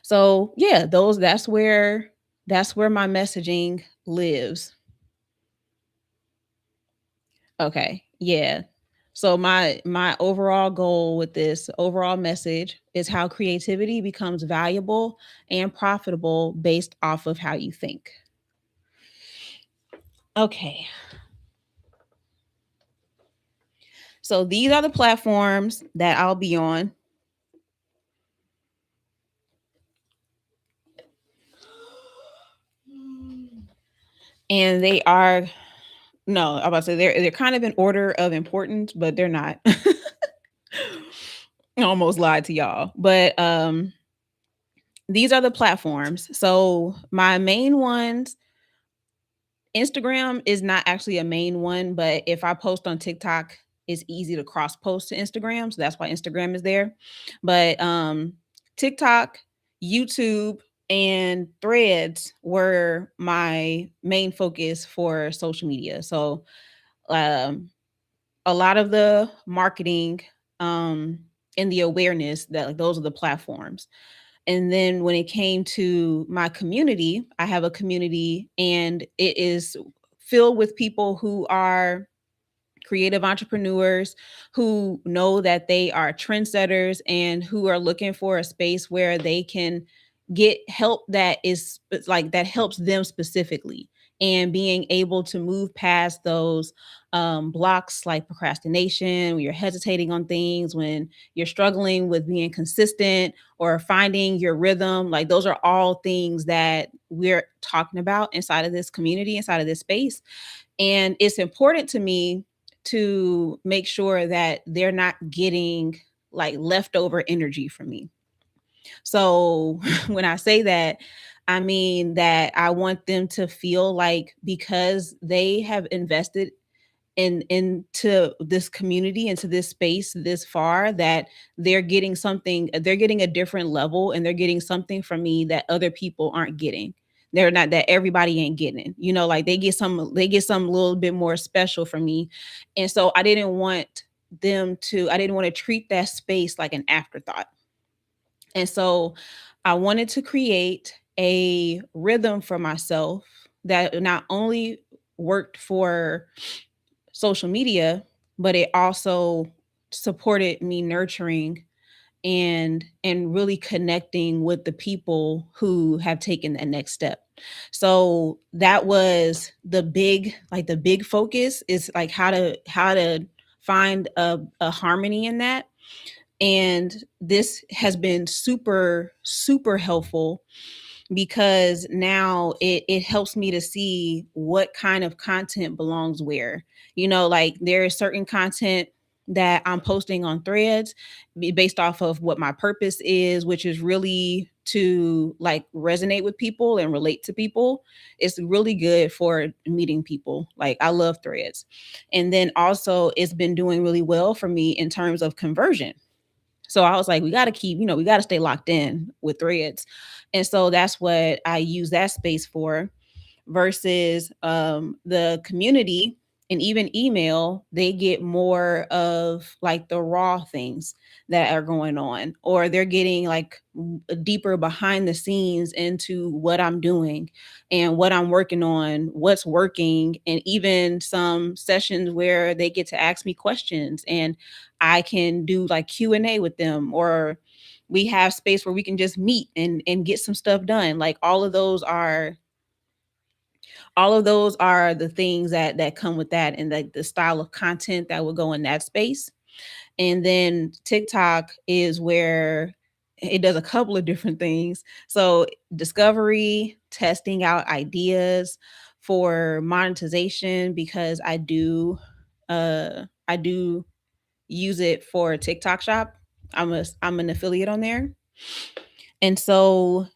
So yeah, those that's where my messaging lives. Okay. Yeah. So my overall goal with this overall message is how creativity becomes valuable and profitable based off of how you think. Okay. So these are the platforms that I'll be on, and they are no, I'm about to say they're kind of in order of importance, but they're not. I almost lied to y'all. But these are the platforms. So my main ones, Instagram is not actually a main one, but if I post on TikTok, it's easy to cross post to Instagram. So that's why Instagram is there. But TikTok, YouTube, and threads were my main focus for social media. So um, a lot of the marketing and the awareness that like those are the platforms. And then when it came to my community, I have a community and it is filled with people who are creative entrepreneurs who know that they are trendsetters and who are looking for a space where they can get help that is like that helps them specifically, and being able to move past those blocks like procrastination, when you're hesitating on things, when you're struggling with being consistent or finding your rhythm. Like those are all things that we're talking about inside of this community, inside of this space. And it's important to me to make sure that they're not getting like leftover energy from me. So when I say that, I mean that I want them to feel like because they have invested into this community, into this space this far, that they're getting a different level and they're getting something from me that other people aren't getting. They're not that everybody ain't getting it. Like they get some a little bit more special from me. And so I didn't want to treat that space like an afterthought. And so I wanted to create a rhythm for myself that not only worked for social media, but it also supported me nurturing and really connecting with the people who have taken that next step. So that was the big focus, is like how to find a harmony in that. And this has been super super helpful, because now it helps me to see what kind of content belongs where. Like there is certain content that I'm posting on threads, based off of what my purpose is, which is really to like resonate with people and relate to people. It's really good for meeting people. Like I love threads. And then also it's been doing really well for me in terms of conversion. So I was like, we got to stay locked in with threads. And so that's what I use that space for, versus the community and even email. They get more of like the raw things that are going on, or they're getting like deeper behind the scenes into what I'm doing and what I'm working on, what's working, and even some sessions where they get to ask me questions and I can do like Q&A with them, or we have space where we can just meet and get some stuff done. Like all of those are the things that come with that, and the style of content that will go in that space. And then TikTok is where it does a couple of different things. So discovery, testing out ideas for monetization, because I do use it for TikTok shop. I'm an affiliate on there. And so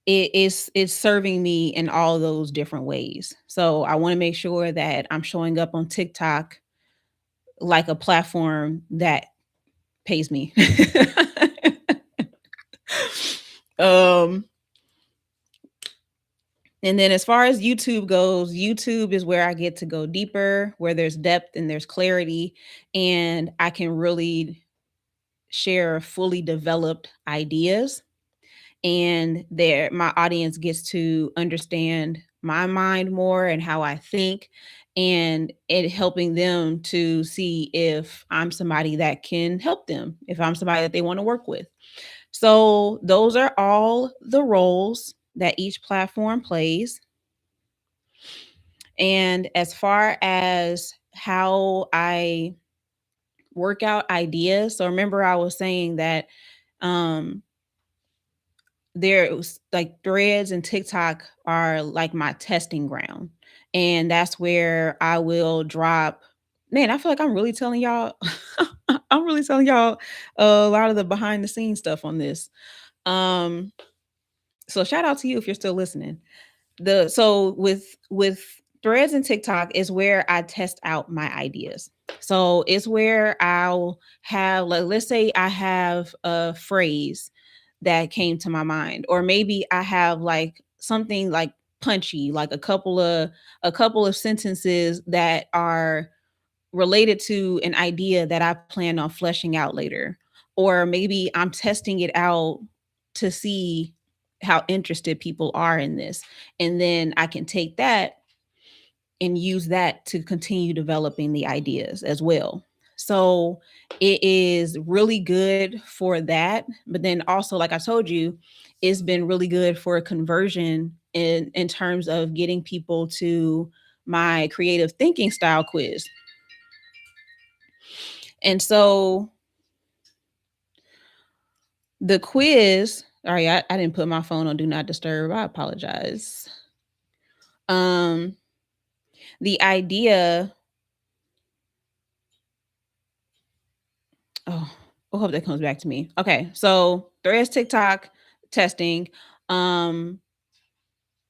it's serving me in all those different ways. So I want to make sure that I'm showing up on TikTok like a platform that pays me. um and then as far as YouTube goes, YouTube is where I get to go deeper, where there's depth and there's clarity, and I can really share fully developed ideas, and there my audience gets to understand my mind more and how I think, and it helping them to see if I'm somebody that can help them, if I'm somebody that they want to work with. So those are all the roles that each platform plays. And as far as how I work out ideas, so remember I was saying that um there it was like threads and TikTok are like my testing ground. And that's where I will drop. Man, I feel like I'm really telling y'all I'm really telling y'all a lot of the behind the scenes stuff on this. Um so shout out to you if you're still listening. The so with threads and TikTok is where I test out my ideas. So it's where I'll have, like, let's say I have a phrase that came to my mind, or maybe I have like something like punchy, like a couple of sentences that are related to an idea that I plan on fleshing out later. Or maybe I'm testing it out to see how interested people are in this. And then I can take that and use that to continue developing the ideas as well. So it is really good for that. But then also, like I told you, it's been really good for conversion in terms of getting people to my creative thinking style quiz. And so the quiz, all right, I didn't put my phone on do not disturb. I apologize. Um, the idea, oh, I hope that comes back to me. Okay, so threads, TikTok, testing. Um,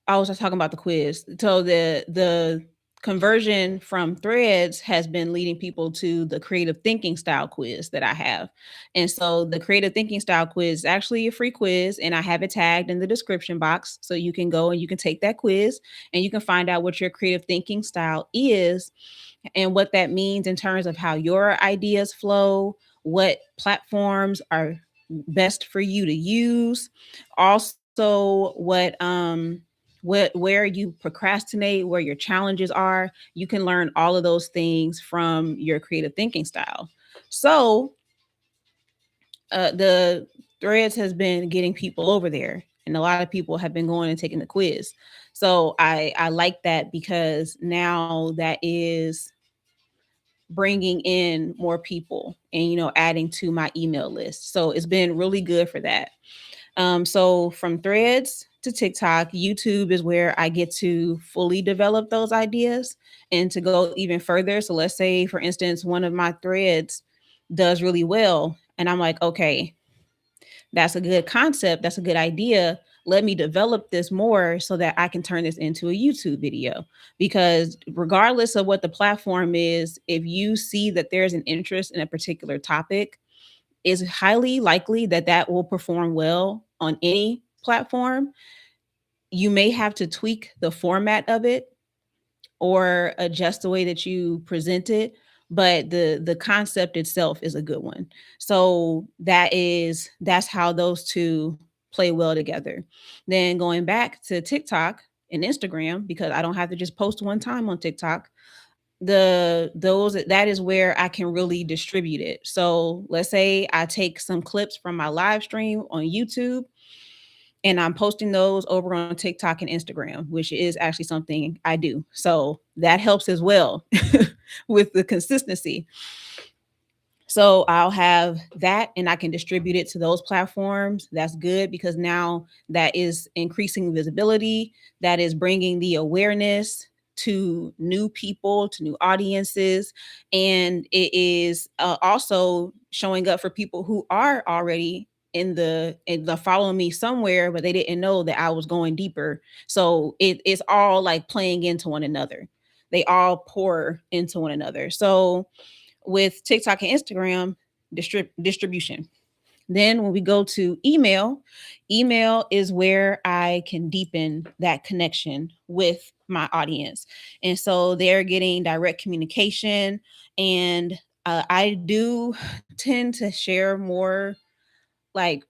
I was just talking about the quiz. So the conversion from threads has been leading people to the creative thinking style quiz that I have. And so the creative thinking style quiz is actually a free quiz, and I have it tagged in the description box. So you can go and you can take that quiz and you can find out what your creative thinking style is and what that means in terms of how your ideas flow, what platforms are best for you to use, also what where you procrastinate, where your challenges are. You can learn all of those things from your creative thinking style. So the threads has been getting people over there, and a lot of people have been going and taking the quiz. So I like that because now that is bringing in more people and adding to my email list. So it's been really good for that. So from threads to TikTok, YouTube is where I get to fully develop those ideas and to go even further. So let's say, for instance, one of my threads does really well, and I'm like, okay, that's a good concept, that's a good idea. Let me develop this more so that I can turn this into a YouTube video. Because regardless of what the platform is, if you see that there's an interest in a particular topic, it's highly likely that that will perform well on any platform. You may have to tweak the format of it or adjust the way that you present it, but the concept itself is a good one. So that's how those two play well together. Then going back to TikTok and Instagram, because I don't have to just post one time on TikTok, that is where I can really distribute it. So let's say I take some clips from my live stream on YouTube and I'm posting those over on TikTok and Instagram, which is actually something I do. So that helps as well with the consistency. So I'll have that and I can distribute it to those platforms. That's good because now that is increasing visibility, that is bringing the awareness to new people, to new audiences, and it is also showing up for people who are already in the following me somewhere, but they didn't know that I was going deeper. So it's all like playing into one another. They all pour into one another. So with TikTok and Instagram, distribution. Then when we go to email, email is where I can deepen that connection with my audience. And so they're getting direct communication. And I do tend to share more like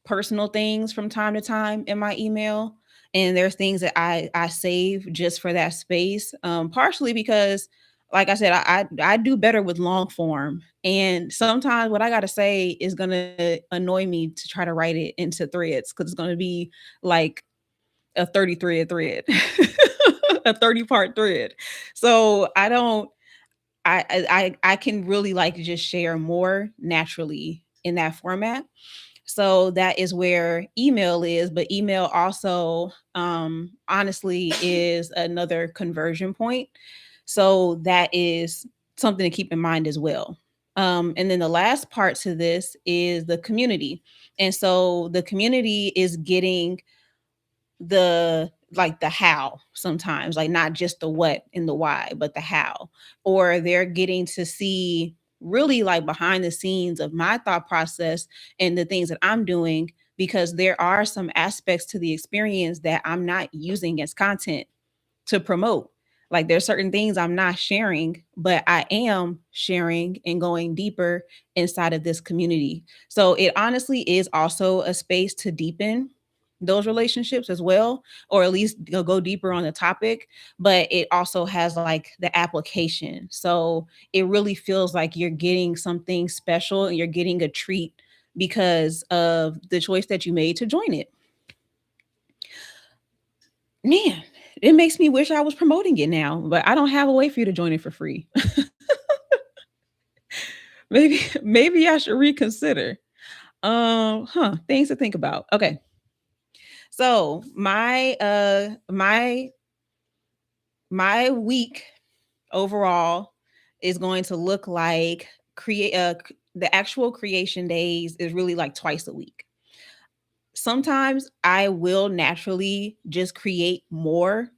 personal things from time to time in my email. And there's things that I save just for that space. Partially because, like I said, I do better with long form. And sometimes what I gotta say is gonna annoy me to try to write it into threads because it's gonna be like a 30 thread, a 30-part thread. So I don't I can really like just share more naturally in that format. So that is where email is, but email also honestly is another conversion point. So that is something to keep in mind as well. And then the last part to this is the community. And so the community is getting the how sometimes, like not just the what and the why, but the how. Or they're getting to see really like behind the scenes of my thought process and the things that I'm doing, because there are some aspects to the experience that I'm not using as content to promote. Like there's certain things I'm not sharing, but I am sharing and going deeper inside of this community. So it honestly is also a space to deepen those relationships as well, or at least go deeper on the topic. But it also has like the application. So it really feels like you're getting something special and you're getting a treat because of the choice that you made to join it. Man, it makes me wish I was promoting it now, but I don't have a way for you to join it for free. Maybe I should reconsider. Things to think about. Okay. So, my week overall is going to look like the actual creation days is really like twice a week. Sometimes I will naturally just create more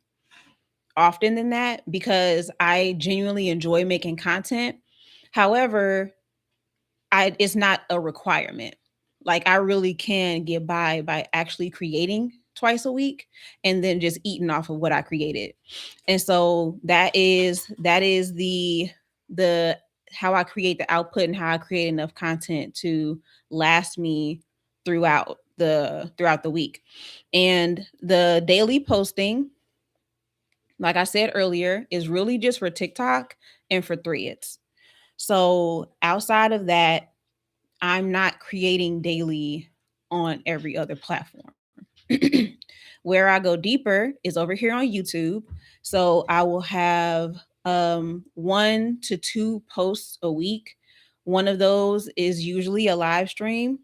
often than that because I genuinely enjoy making content. However, it's not a requirement. Like I really can get by actually creating twice a week and then just eating off of what I created. And so that is the how I create the output and how I create enough content to last me throughout the week. And the daily posting, like I said earlier, is really just for TikTok and for Threads. So outside of that, I'm not creating daily on every other platform. Where I go deeper is over here on YouTube. So I will have 1 to 2 posts a week. One of those is usually a live stream.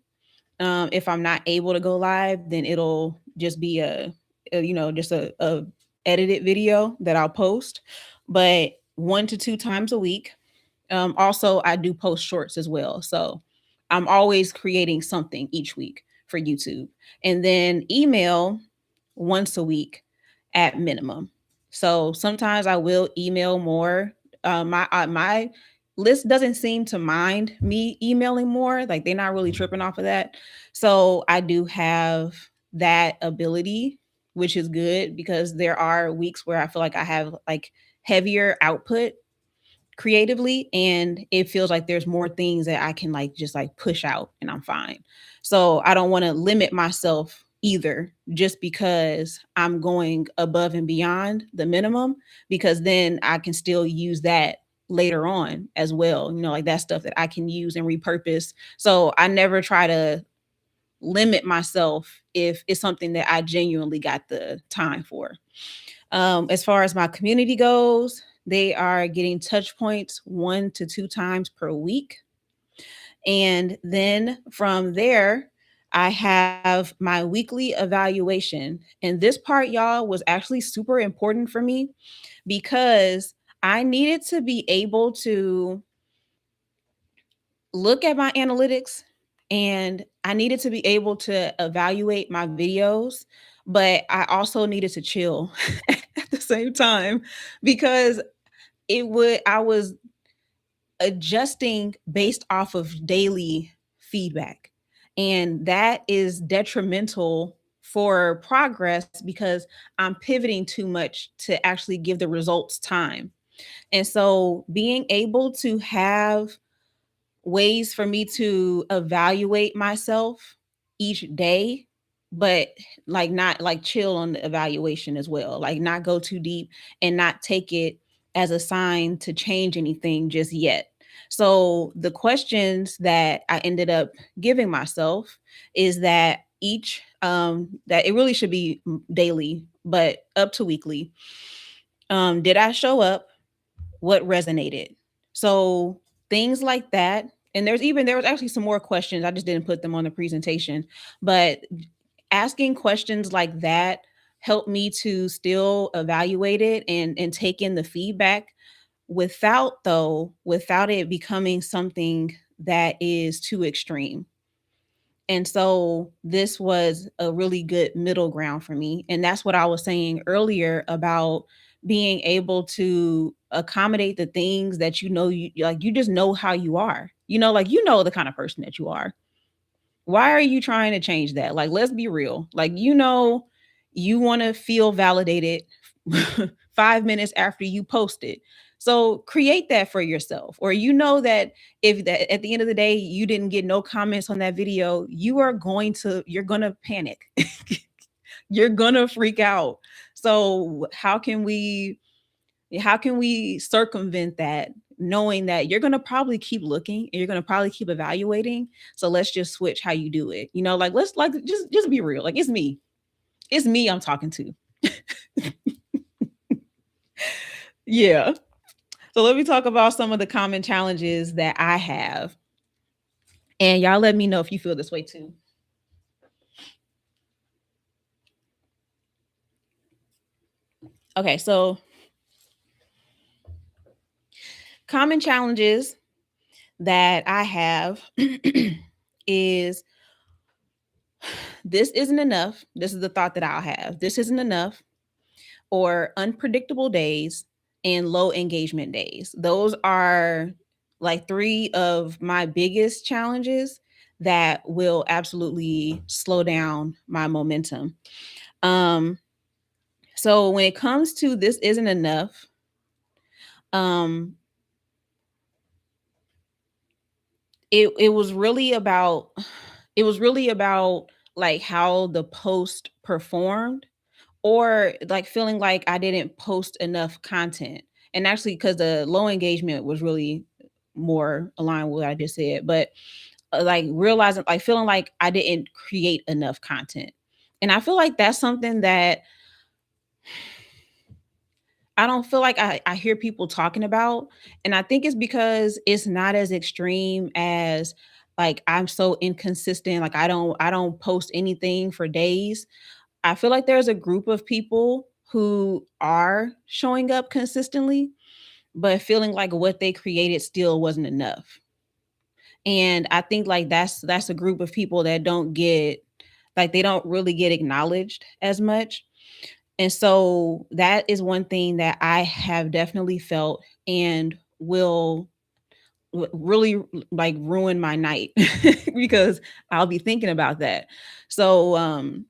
If I'm not able to go live, then it'll just be just a edited video that I'll post. But 1 to 2 times a week. Also, I do post shorts as well. So I'm always creating something each week for YouTube. And then email once a week at minimum. So sometimes I will email more. My list doesn't seem to mind me emailing more. Like they're not really tripping off of that. So I do have that ability, which is good because there are weeks where I feel like I have like heavier output creatively and it feels like there's more things that I can like just like push out and I'm fine. So I don't want to limit myself either just because I'm going above and beyond the minimum because then I can still use that later on as well. Like that stuff that I can use and repurpose. So I never try to limit myself if it's something that I genuinely got the time for. As far as my community goes, they are getting touch points 1 to 2 times per week. And then from there, I have my weekly evaluation. And this part, y'all, was actually super important for me because I needed to be able to look at my analytics and I needed to be able to evaluate my videos, but I also needed to chill at the same time because I was adjusting based off of daily feedback. And that is detrimental for progress because I'm pivoting too much to actually give the results time. And so being able to have ways for me to evaluate myself each day, but like not like chill on the evaluation as well, like not go too deep and not take it as a sign to change anything just yet. So the questions that I ended up giving myself is that each that it really should be daily, but up to weekly. Did I show up? What resonated? So things like that. And there was actually some more questions. I just didn't put them on the presentation, but asking questions like that helped me to still evaluate it and take in the feedback without it becoming something that is too extreme. And so this was a really good middle ground for me. And that's what I was saying earlier about being able to accommodate the things that you just know how you are. Like the kind of person that you are. Why are you trying to change that? Like, let's be real. Like, you want to feel validated 5 minutes after you post it. So create that for yourself. Or that if that at the end of the day you didn't get no comments on that video, you're gonna panic. You're gonna freak out. So how can we circumvent that, knowing that you're going to probably keep looking and you're going to probably keep evaluating? So let's just switch how you do it. Like let's like just be real. Like it's me I'm talking to. Yeah. So let me talk about some of the common challenges that I have, and y'all let me know if you feel this way too. Okay, so common challenges that I have is this isn't enough. This is the thought that I'll have. This isn't enough. or unpredictable days, and low engagement days. Those are like three of my biggest challenges that will absolutely slow down my momentum. Um, so when it comes to this isn't enough, um, it was really about like how the post performed, or like feeling like I didn't post enough content. And actually, because the low engagement was really more aligned with what I just said, but like realizing, like feeling like I didn't create enough content. And I feel like that's something that I don't feel like I hear people talking about. And I think it's because it's not as extreme as like I'm so inconsistent, like I don't post anything for days. I feel like there's a group of people who are showing up consistently, but feeling like what they created still wasn't enough. And I think like that's a group of people that don't get, like they don't really get acknowledged as much. And so that is one thing that I have definitely felt and will really like ruin my night because I'll be thinking about that. So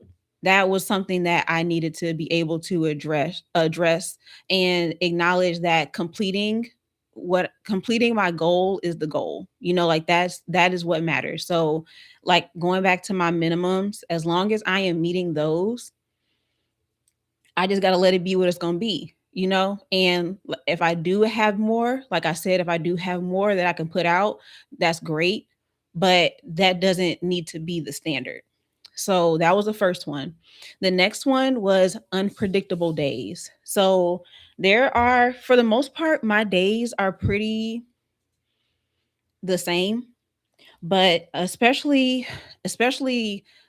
that was something that I needed to be able to address and acknowledge that completing my goal is the goal. You know, like that is what matters. So like going back to my minimums, as long as I am meeting those, I just got to let it be what it's going to be, you know? And if I do have more, like I said, if I do have more that I can put out, that's great. But that doesn't need to be the standard. So that was the first one. The next one was unpredictable days. So there are, for the most part, my days are pretty the same, but especially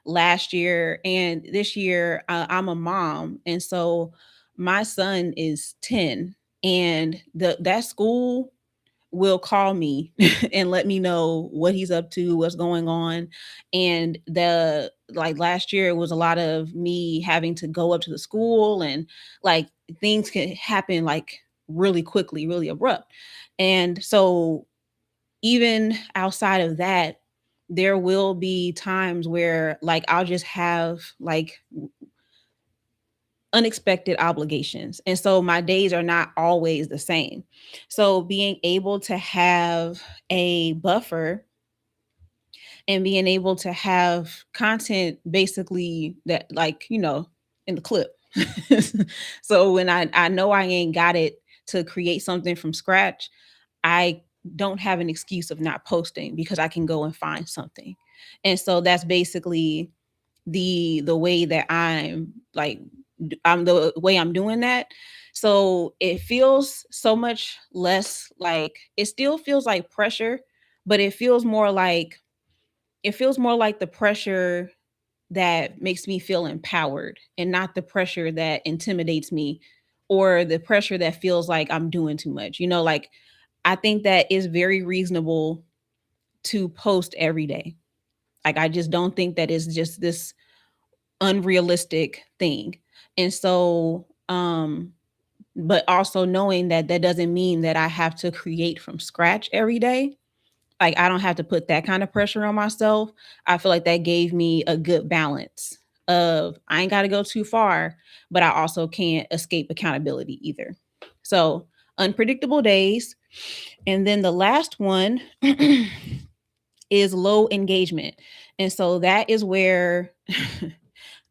last year and this year, I'm a mom, and so my son is 10, and that school will call me and let me know what he's up to, what's going on. And the like last year it was a lot of me having to go up to the school, and like things can happen like really quickly, really abrupt. And so even outside of that, there will be times where like I'll just have like unexpected obligations. And so my days are not always the same. So being able to have a buffer and being able to have content basically that like, you know, in the clip. So when I know I ain't got it to create something from scratch, I don't have an excuse of not posting because I can go and find something. And so that's basically the way that I'm the way I'm doing that. So it feels so much less like, it still feels like pressure, but it feels more like the pressure that makes me feel empowered, and not the pressure that intimidates me, or the pressure that feels like I'm doing too much. You know, like I think that is very reasonable to post every day. Like I just don't think that is just this unrealistic thing. And so but also knowing that that doesn't mean that I have to create from scratch every day. Like I don't have to put that kind of pressure on myself. I feel like that gave me a good balance of I ain't got to go too far, but I also can't escape accountability either. So, unpredictable days. And then the last one is low engagement. And so that is where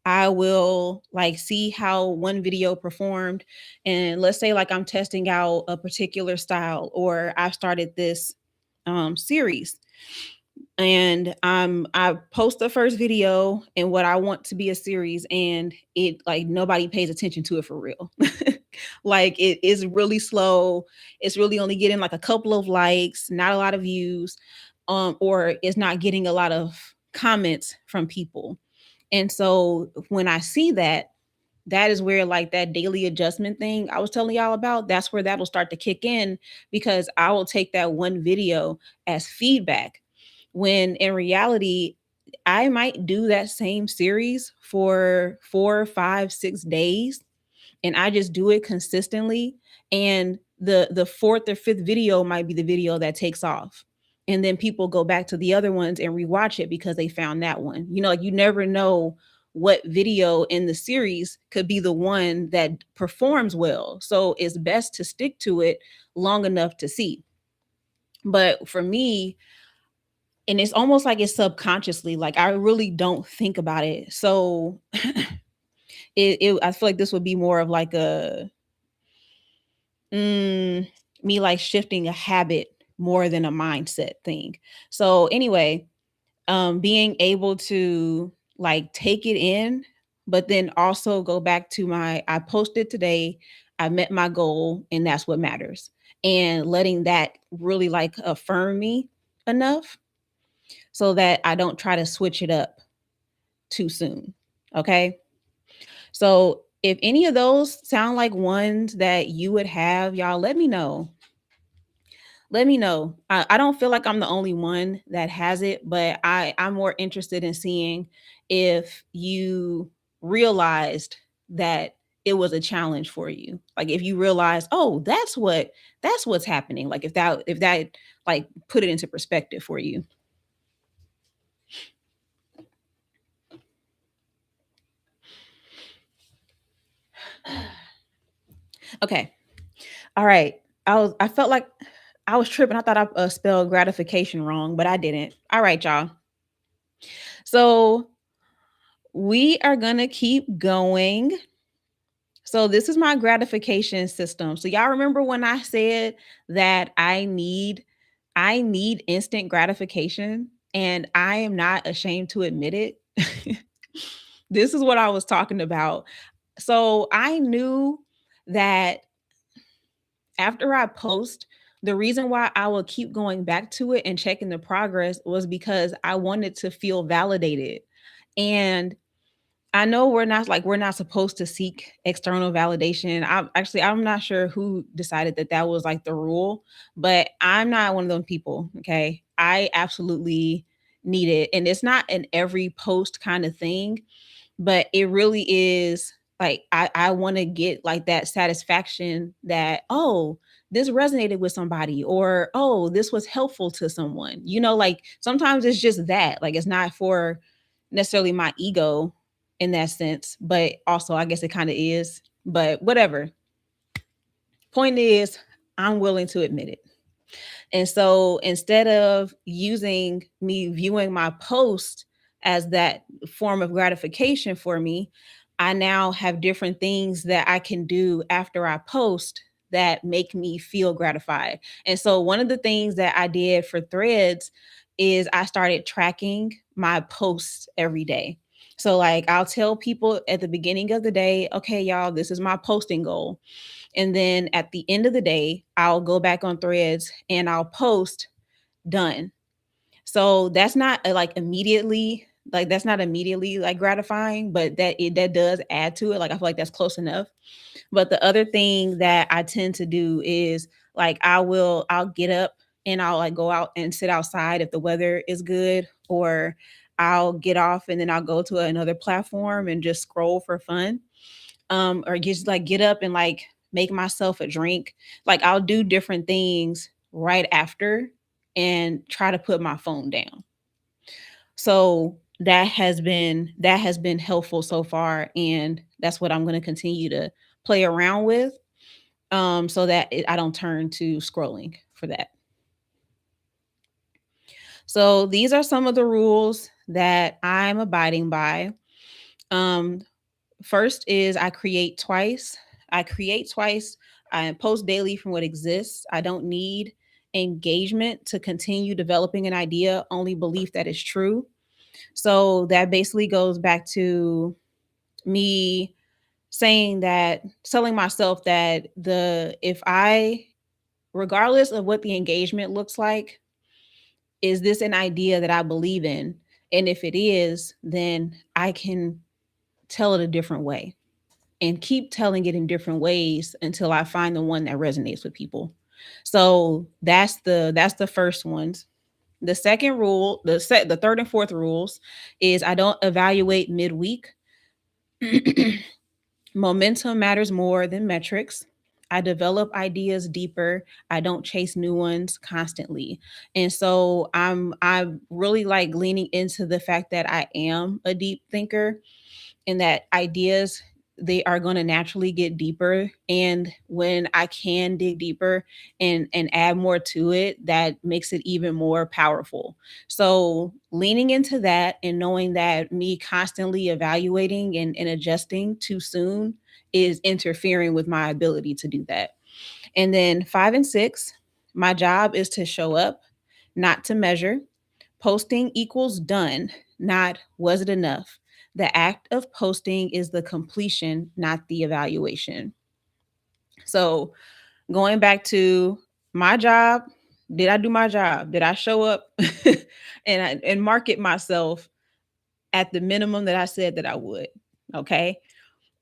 I will like see how one video performed. And let's say like I'm testing out a particular style, or I've started this series, and I post the first video and what I want to be a series, and it like nobody pays attention to it for real. Like it is really slow. It's really only getting like a couple of likes, not a lot of views, or it's not getting a lot of comments from people. And so when I see that, that is where like that daily adjustment thing I was telling y'all about, that's where that'll start to kick in, because I will take that one video as feedback, when in reality I might do that same series for 4, 5, 6 days, and I just do it consistently, and the fourth or fifth video might be the video that takes off. And then people go back to the other ones and rewatch it because they found that one. Like you never know what video in the series could be the one that performs well. So it's best to stick to it long enough to see. But for me, and it's almost like it's subconsciously, like I really don't think about it. So I feel like this would be more of like a me like shifting a habit more than a mindset thing. So anyway, being able to like take it in, but then also go back to I posted today, I met my goal, and that's what matters. And letting that really like affirm me enough so that I don't try to switch it up too soon. Okay. So if any of those sound like ones that you would have, y'all let me know. Let me know. I don't feel like I'm the only one that has it, but I'm more interested in seeing if you realized that it was a challenge for you. Like if you realize, oh, that's what's happening. Like if that like put it into perspective for you. Okay. All right. I felt like I was tripping. I thought I spelled gratification wrong, but I didn't. All right, y'all. So we are gonna keep going. So this is my gratification system. So y'all remember when I said that I need instant gratification, and I am not ashamed to admit it. This is what I was talking about. So I knew that after I post, the reason why I will keep going back to it and checking the progress was because I wanted to feel validated. And I know we're not supposed to seek external validation. I'm not sure who decided that that was like the rule, but I'm not one of those people, okay? I absolutely need it, and it's not an every post kind of thing, but it really is like I want to get like that satisfaction that, oh, this resonated with somebody, or oh, this was helpful to someone. Like sometimes it's just that, like it's not for necessarily my ego in that sense, but also I guess it kind of is, but whatever. Point is, I'm willing to admit it. And so instead of using me viewing my post as that form of gratification for me, I now have different things that I can do after I post that make me feel gratified. And so one of the things that I did for Threads is I started tracking my posts every day. So like I'll tell people at the beginning of the day, okay, y'all, this is my posting goal. And then at the end of the day, I'll go back on Threads and I'll post done. So that's not that's not immediately like gratifying, but that does add to it. Like I feel like that's close enough. But the other thing that I tend to do is like I'll get up and I'll like go out and sit outside if the weather is good, or I'll get off and then I'll go to another platform and just scroll for fun, or just like get up and like make myself a drink. Like I'll do different things right after and try to put my phone down. So that has been helpful so far, and that's what I'm going to continue to play around with, so that I don't turn to scrolling for that. So these are some of the rules that I'm abiding by. Um, First is I create twice. I post daily from what exists. I don't need engagement to continue developing an idea, only belief that is true. So that basically goes back to me saying that, telling myself that if I, regardless of what the engagement looks like, is this an idea that I believe in? And if it is, then I can tell it a different way and keep telling it in different ways until I find the one that resonates with people. So that's the first ones. The second rule, the third and fourth rules is I don't evaluate midweek. Momentum matters more than metrics. I develop ideas deeper. I don't chase new ones constantly. And so I really like leaning into the fact that I am a deep thinker and that ideas, they are going to naturally get deeper, and when I can dig deeper and add more to it, that makes it even more powerful. So leaning into that and knowing that me constantly evaluating and adjusting too soon is interfering with my ability to do that. And then 5 and 6, my job is to show up, not to measure. Posting equals done, not was it enough. The act of posting is the completion, not the evaluation. So going back to my job, did I do my job? Did I show up and market myself at the minimum that I said that I would? Okay.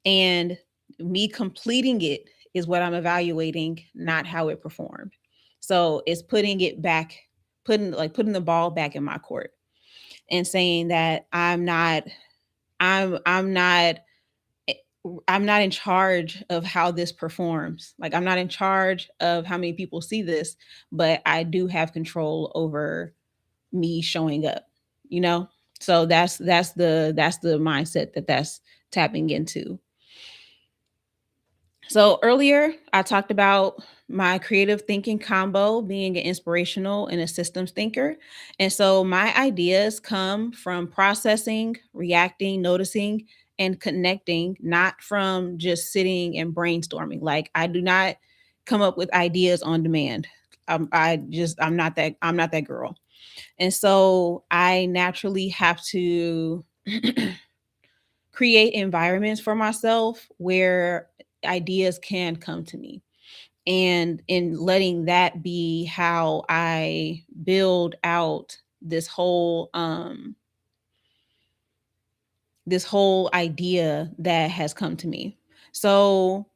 And me completing it is what I'm evaluating, not how it performed. So it's putting it back, putting the ball back in my court and saying that I'm not I'm not in charge of how this performs. Like I'm not in charge of how many people see this, but I do have control over me showing up, you know? So that's the mindset that's tapping into. So earlier, I talked about my creative thinking combo being an inspirational and a systems thinker. And so my ideas come from processing, reacting, noticing, and connecting, not from just sitting and brainstorming. Like I do not come up with ideas on demand. I'm not that girl. And so I naturally have to create environments for myself where ideas can come to me, and in letting that be how I build out this whole idea that has come to me. So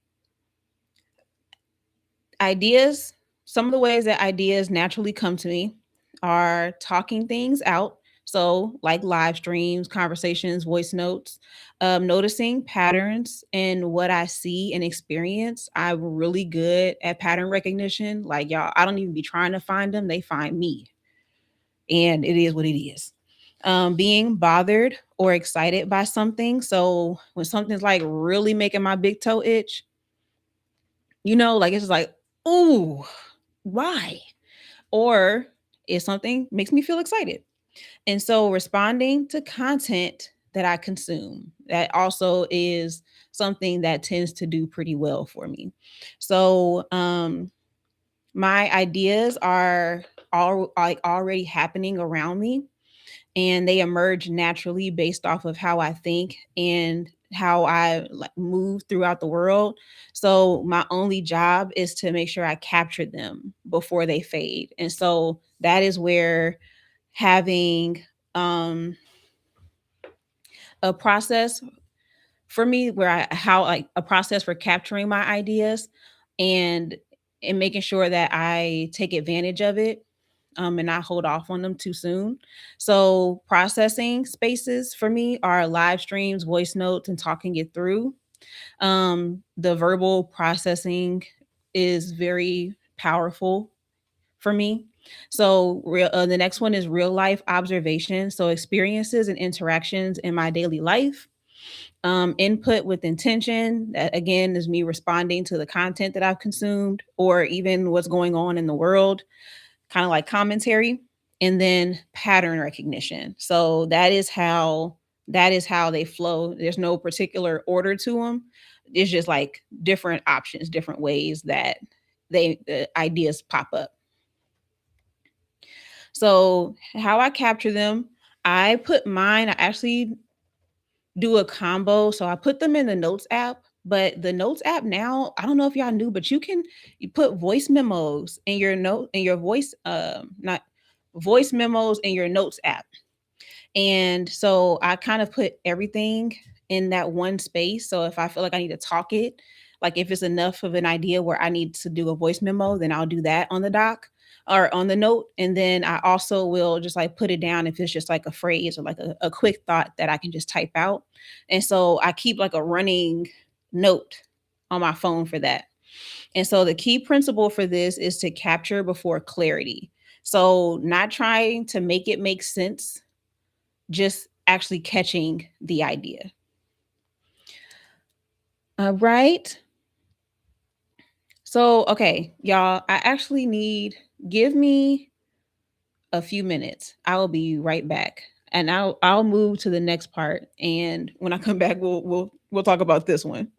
ideas, some of the ways that ideas naturally come to me are talking things out. So, like live streams, conversations, voice notes, noticing patterns in what I see and experience. I'm really good at pattern recognition. Like, y'all, I don't even be trying to find them, they find me. And it is what it is. Being bothered or excited by something. So, when something's like really making my big toe itch, like it's just like, ooh, why? Or if something makes me feel excited. And so responding to content that I consume, that also is something that tends to do pretty well for me. So my ideas are all like already happening around me, and they emerge naturally based off of how I think and how I like move throughout the world. So my only job is to make sure I capture them before they fade. And so that is where having a process for me, where I how like a process for capturing my ideas and making sure that I take advantage of it, and not hold off on them too soon. So processing spaces for me are live streams, voice notes, and talking it through. The verbal processing is very powerful for me. So the next one is real life observation. So experiences and interactions in my daily life. Input with intention. That again is me responding to the content that I've consumed or even what's going on in the world, kind of like commentary. And then pattern recognition. So that is how they flow. There's no particular order to them. It's just like different options, different ways that the ideas pop up. So how I capture them, I actually do a combo. So I put them in the notes app, but the notes app now, I don't know if y'all knew, but you put voice memos in your note in your voice, not voice memos in your notes app. And so I kind of put everything in that one space. So if I feel like I need to talk it, like if it's enough of an idea where I need to do a voice memo, then I'll do that on the doc or on the note. And then I also will just like put it down if it's just like a phrase or like a quick thought that I can just type out. And so I keep like a running. note on my phone for that. And so the key principle for this is to capture before clarity. So not trying to make it make sense, just actually catching the idea. All right. So, okay, y'all, I actually need, give me a few minutes. I will be right back. And I'll move to the next part. And when I come back, we'll talk about this one.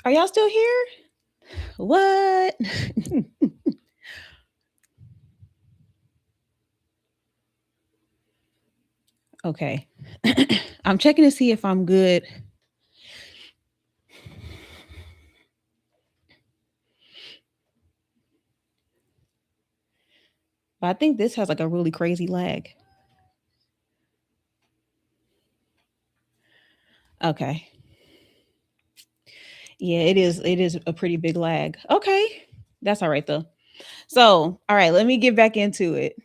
Are y'all still here? What? Okay. I'm checking to see if I'm good. But I think this has like a really crazy lag. Okay. Yeah, it is. It is a pretty big lag. Okay. That's all right though. So, all right, let me get back into it.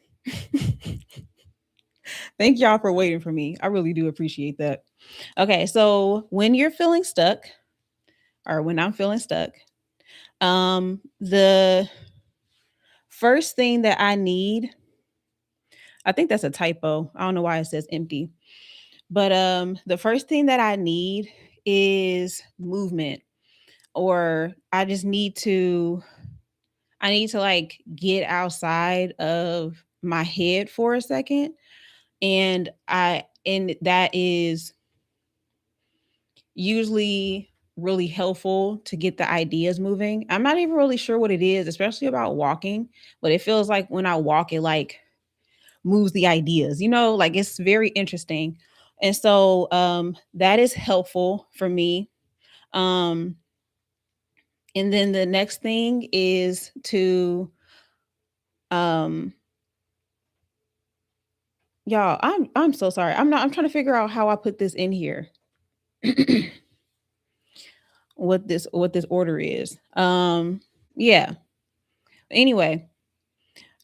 Thank y'all for waiting for me. I really do appreciate that. Okay, so when you're feeling stuck, or when I'm feeling stuck, the first thing that I need, I think that's a typo. I don't know why it says empty. But the first thing that I need is movement, or I need to like get outside of my head for a second. And that is usually really helpful to get the ideas moving. I'm not even really sure what it is, especially about walking, but it feels like when I walk, it like moves the ideas, like it's very interesting. And so that is helpful for me. Um, and then the next thing is to um y'all, I'm so sorry. I'm trying to figure out how I put this in here. What this order is. Yeah. Anyway,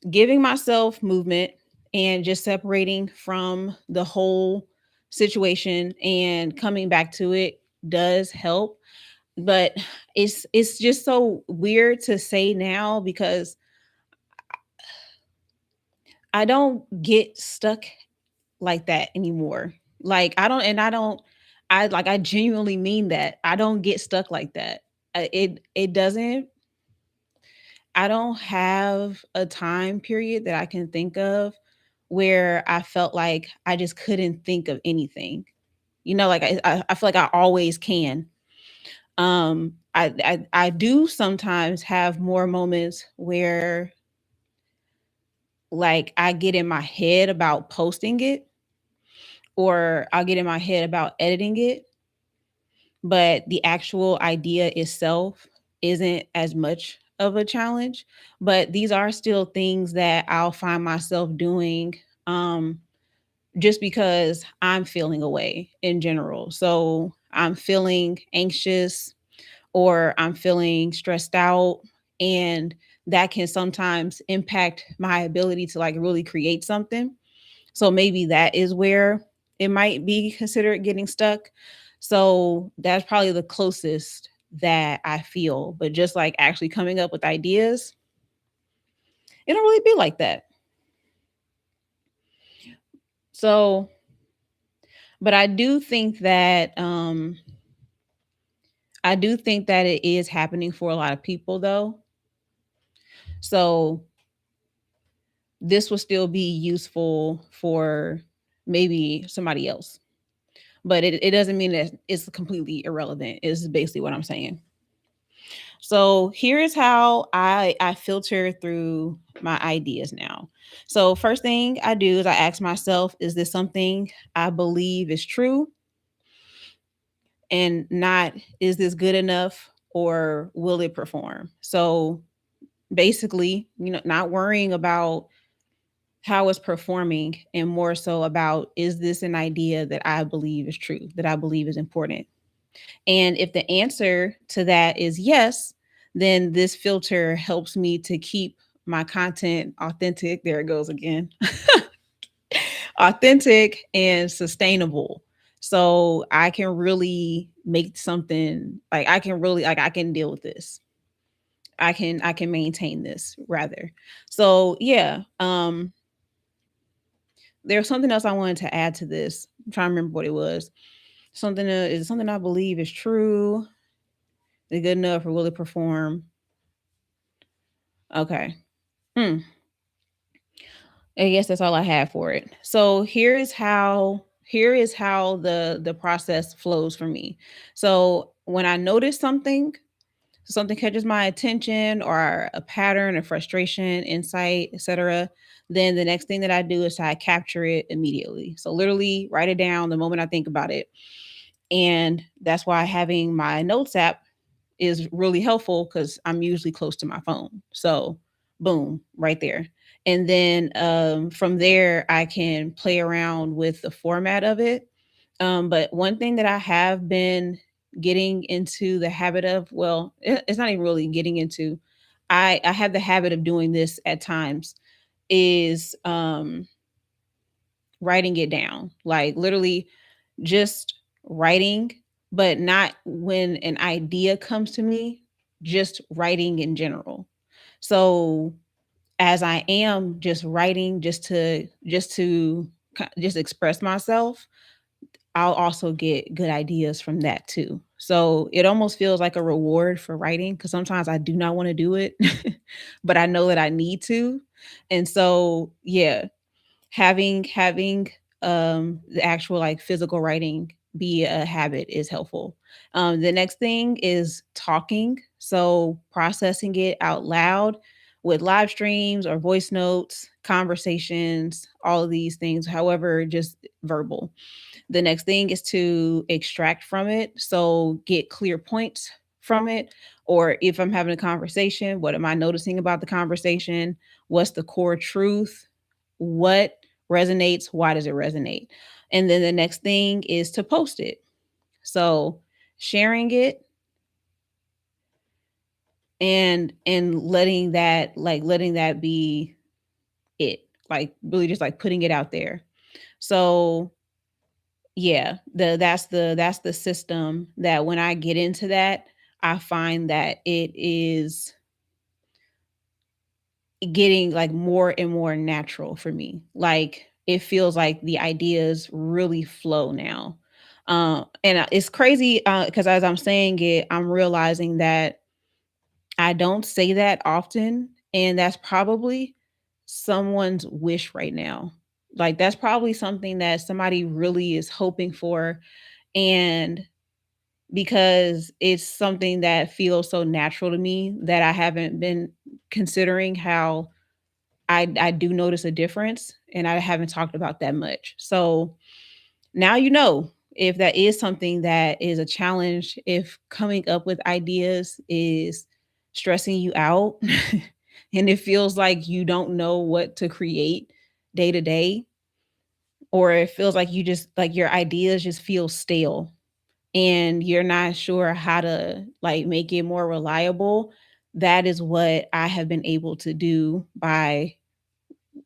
giving myself movement and just separating from the whole situation and coming back to it does help. But it's just so weird to say now because I don't get stuck like that anymore. Like I genuinely mean that. I don't get stuck like that. It doesn't I don't have a time period that I can think of where I felt like I just couldn't think of anything. Like I feel like I always can. I do sometimes have more moments where like I get in my head about posting it, or I'll get in my head about editing it, but the actual idea itself isn't as much of a challenge. But these are still things that I'll find myself doing, um just because I'm feeling away in general. So I'm feeling anxious or I'm feeling stressed out, and that can sometimes impact my ability to like really create something. So maybe that is where it might be considered getting stuck. So that's probably the closest that I feel. But just like actually coming up with ideas, it don't really be like that. So, but I do think that it is happening for a lot of people though. So this will still be useful for maybe somebody else. But it doesn't mean that it's completely irrelevant, is basically what I'm saying. So here is how I filter through my ideas now. So first thing I do is I ask myself, is this something I believe is true? And not, is this good enough or will it perform? So basically, not worrying about how it's performing and more so about, is this an idea that I believe is true, that I believe is important? And if the answer to that is yes, then this filter helps me to keep my content authentic. There it goes again. Authentic and sustainable. So I can really make something, like I can really, like I can deal with this. I can maintain this rather. So yeah, there's something else I wanted to add to this. I'm trying to remember what it was. Something is something I believe is true. Is it good enough or will it perform? Okay. Hmm. I guess that's all I have for it. So here is how the process flows for me. So when I notice something catches my attention, or a pattern, a frustration, insight, etc., then the next thing that I do is I capture it immediately. So literally write it down the moment I think about it. And that's why having my notes app is really helpful, because I'm usually close to my phone. So boom, right there. And then from there, I can play around with the format of it. But one thing that I have been getting into the habit of, well, it's not even really getting into, I have the habit of doing this at times, is writing it down. Like literally just writing, but not when an idea comes to me, just writing in general. So as I am just writing, just express myself, I'll also get good ideas from that too. So it almost feels like a reward for writing, because sometimes I do not want to do it, but I know that I need to. And so yeah, having the actual like physical writing be a habit is helpful. The next thing is talking, so processing it out loud with live streams or voice notes, conversations, all of these things, however, just verbal. The next thing is to extract from it, so get clear points from it. Or if I'm having a conversation, what am I noticing about the conversation? What's the core truth? What resonates? Why does it resonate? And then the next thing is to post it. So sharing it, and letting that be it. Like really just like putting it out there. So yeah, that's the system that when I get into that, I find that it is getting like more and more natural for me. Like it feels like the ideas really flow now. And it's crazy because as I'm saying it, I'm realizing that I don't say that often. And that's probably someone's wish right now. Like that's probably something that somebody really is hoping for. And because it's something that feels so natural to me that I haven't been considering how I do notice a difference, and I haven't talked about that much. So now you know if that is something that is a challenge, if coming up with ideas is stressing you out and it feels like you don't know what to create day to day, or it feels like you just like your ideas just feel stale and you're not sure how to like make it more reliable. That is what I have been able to do by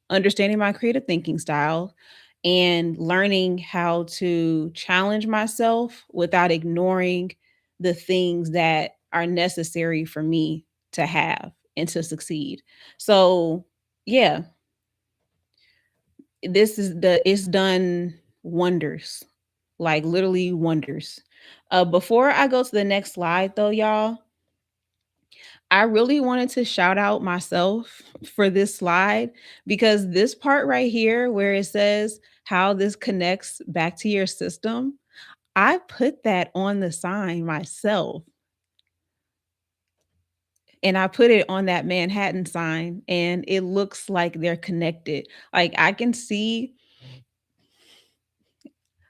understanding my creative thinking style and learning how to challenge myself without ignoring the things that are necessary for me to have and to succeed. So, yeah, this is the it's done wonders. Like literally wonders. Before I go to the next slide though, y'all, I really wanted to shout out myself for this slide because this part right here, where it says how this connects back to your system, I put that on the sign myself and I put it on that Manhattan sign and it looks like they're connected. Like I can see,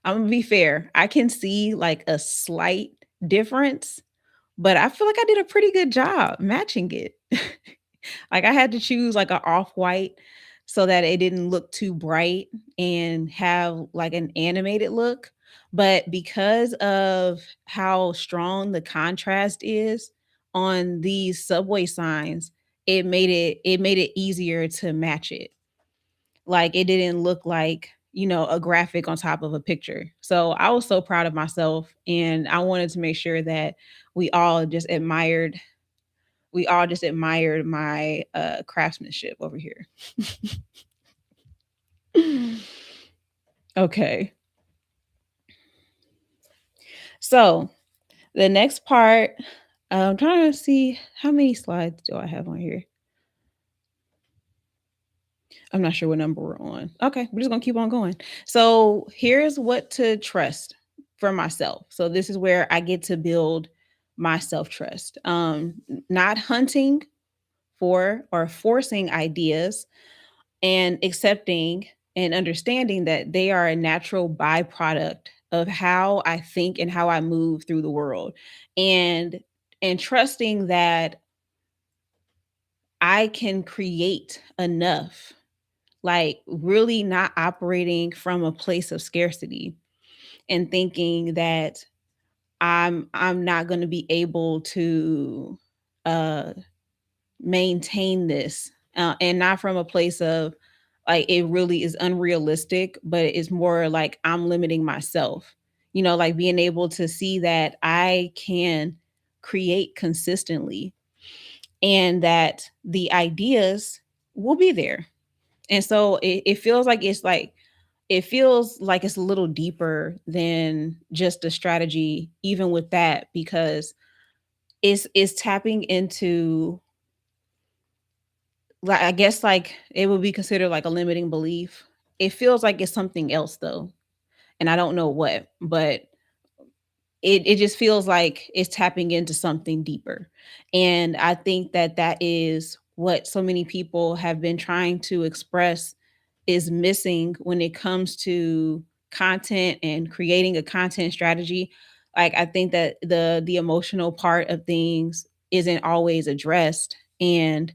I'm gonna be fair, I can see like a slight difference, but I feel like I did a pretty good job matching it. Like I had to choose like an off-white so that it didn't look too bright and have like an animated look. But because of how strong the contrast is on these subway signs, it made it easier to match it. Like it didn't look like, a graphic on top of a picture. So I was so proud of myself and I wanted to make sure that we all just admired we all just admired my craftsmanship over here. Okay. So the next part, I'm trying to see how many slides do I have on here. I'm not sure what number we're on. Okay, we're just gonna keep on going. So here's what to trust for myself. So this is where I get to build my self trust. Not hunting for or forcing ideas, and accepting and understanding that they are a natural byproduct of how I think and how I move through the world. And and trusting that I can create enough, like really not operating from a place of scarcity and thinking that I'm not going to be able to uh maintain this, and not from a place of like it really is unrealistic, but it's more like I'm limiting myself. Like being able to see that I can create consistently and that the ideas will be there. And so it feels like it's a little deeper than just a strategy, even with that, because it's tapping into, like, I guess, like, it would be considered like a limiting belief. It feels like it's something else though, and I don't know what, but it just feels like it's tapping into something deeper. And I think that that is what so many people have been trying to express is missing when it comes to content and creating a content strategy. Like I think that the emotional part of things isn't always addressed, and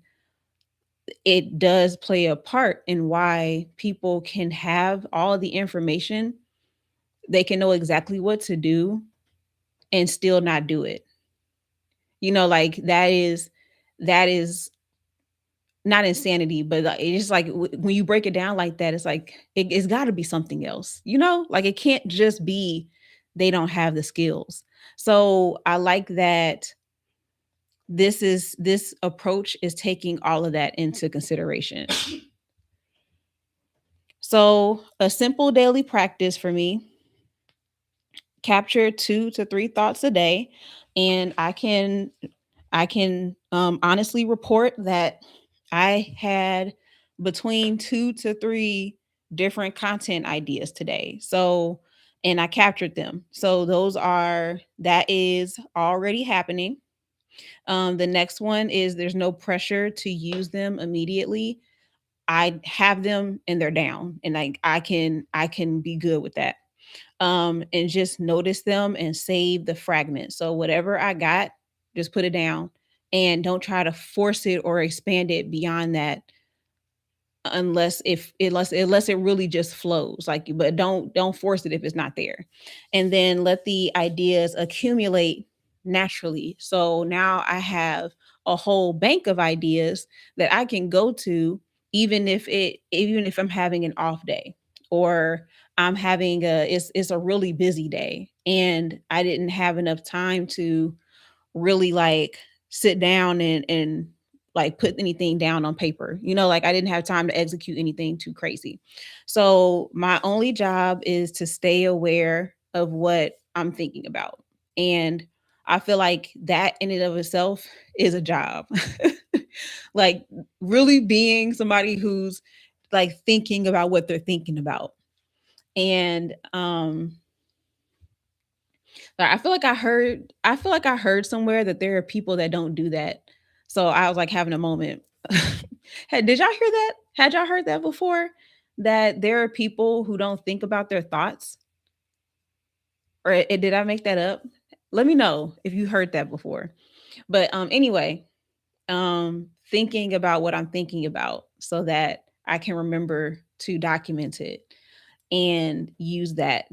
it does play a part in why people can have all the information. They can know exactly what to do and still not do it. Like that is not insanity, but like, it's just like when you break it down like that, it's like it's got to be something else. Like it can't just be they don't have the skills. So I like that this approach is taking all of that into consideration. So, a simple daily practice for me: capture 2 to 3 thoughts a day, and I can honestly report that I had between 2 to 3 different content ideas today. So, and I captured them. So that is already happening. The next one is there's no pressure to use them immediately. I have them and they're down, and I can be good with that. And just notice them and save the fragments. So whatever I got, just put it down and don't try to force it or expand it beyond that, unless it really just flows, like, but don't force it if it's not there. And then let the ideas accumulate naturally. So now I have a whole bank of ideas that I can go to, even if I'm having an off day, or I'm having a it's a really busy day and I didn't have enough time to really like sit down and like put anything down on paper. Like I didn't have time to execute anything too crazy. So my only job is to stay aware of what I'm thinking about. And I feel like that in and of itself is a job. Like really being somebody who's like thinking about what they're thinking about. And I feel like I heard somewhere that there are people that don't do that. So I was like having a moment. Hey, did y'all hear that? Had y'all heard that before? That there are people who don't think about their thoughts? Or did I make that up? Let me know if you heard that before. But anyway, thinking about what I'm thinking about so that I can remember to document it and use that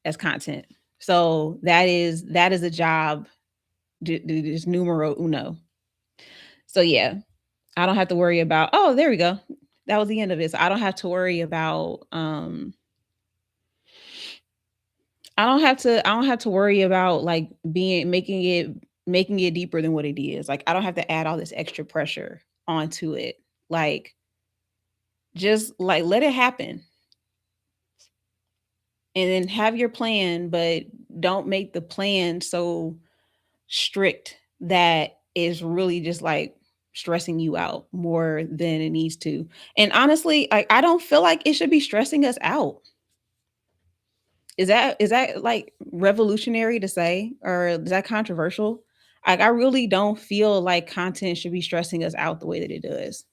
as content. So that is a job, just numero uno. So yeah, I don't have to worry about. Oh, there we go. That was the end of it. So I don't have to worry about. I don't have to worry about like being making it deeper than what it is. Like I don't have to add all this extra pressure onto it. Like just like let it happen and then have your plan, but don't make the plan so strict that is really just like stressing you out more than it needs to. And honestly, I don't feel like it should be stressing us out. Is that like revolutionary to say, or is that controversial? Like I really don't feel like content should be stressing us out the way that it does.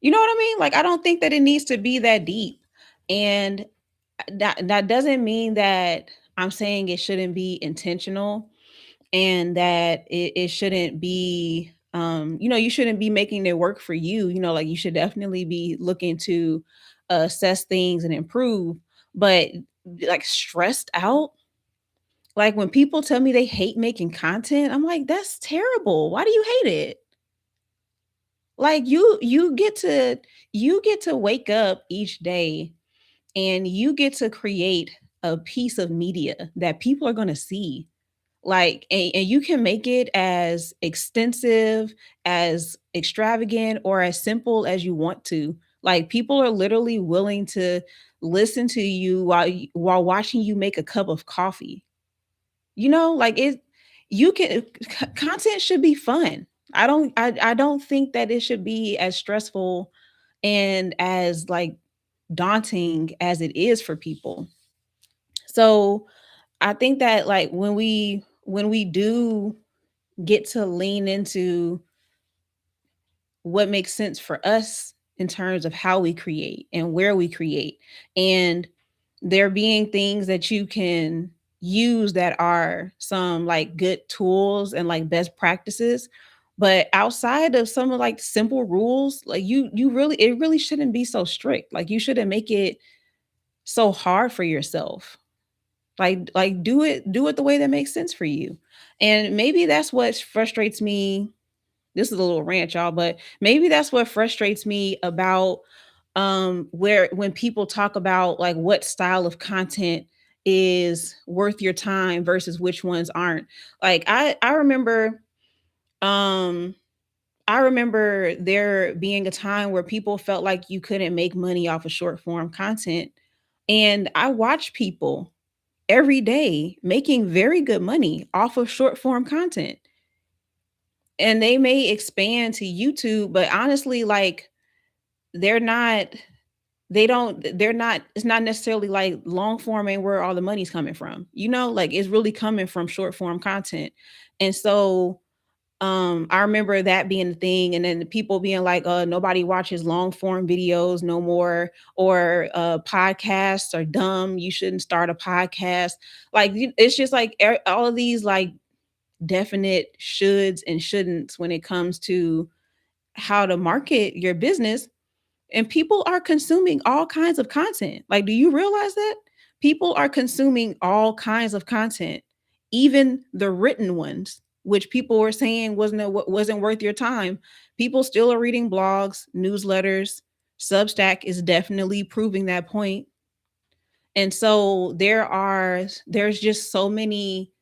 You know what I mean? Like I don't think that it needs to be that deep. And that doesn't mean that I'm saying it shouldn't be intentional and that it shouldn't be you shouldn't be making it work for you. Like you should definitely be looking to assess things and improve. But like stressed out, like when people tell me they hate making content, I'm like, that's terrible. Why do you hate it? Like you get to wake up each day and you get to create a piece of media that people are going to see. Like, and you can make it as extensive, as extravagant, or as simple as you want to. Like people are literally willing to listen to you while watching you make a cup of coffee. Like it you can content should be fun. I don't think that it should be as stressful and as like daunting as it is for people. So I think that like when we do get to lean into what makes sense for us in terms of how we create and where we create, and there being things that you can use that are some like good tools and like best practices, but outside of some of like simple rules, like you really it really shouldn't be so strict. Like you shouldn't make it so hard for yourself. Like do it the way that makes sense for you. And maybe that's what frustrates me. This is a little rant, y'all, but maybe that's what frustrates me about where when people talk about like what style of content is worth your time versus which ones aren't. Like um I remember there being a time where people felt like you couldn't make money off of short form content. And I watch people every day making very good money off of short form content. And they may expand to YouTube, but honestly, like they're not, they're not, it's not necessarily like long form ain't where all the money's coming from. Like it's really coming from short form content. And so I remember that being the thing, and then the people being like, nobody watches long form videos no more, or podcasts are dumb, you shouldn't start a podcast. Like it's just like all of these like definite shoulds and shouldn'ts when it comes to how to market your business. And people are consuming all kinds of content. Like, do you realize that? People are consuming all kinds of content, even the written ones, which people were saying wasn't worth your time. People still are reading blogs, newsletters. Substack is definitely proving that point. And so there's just so many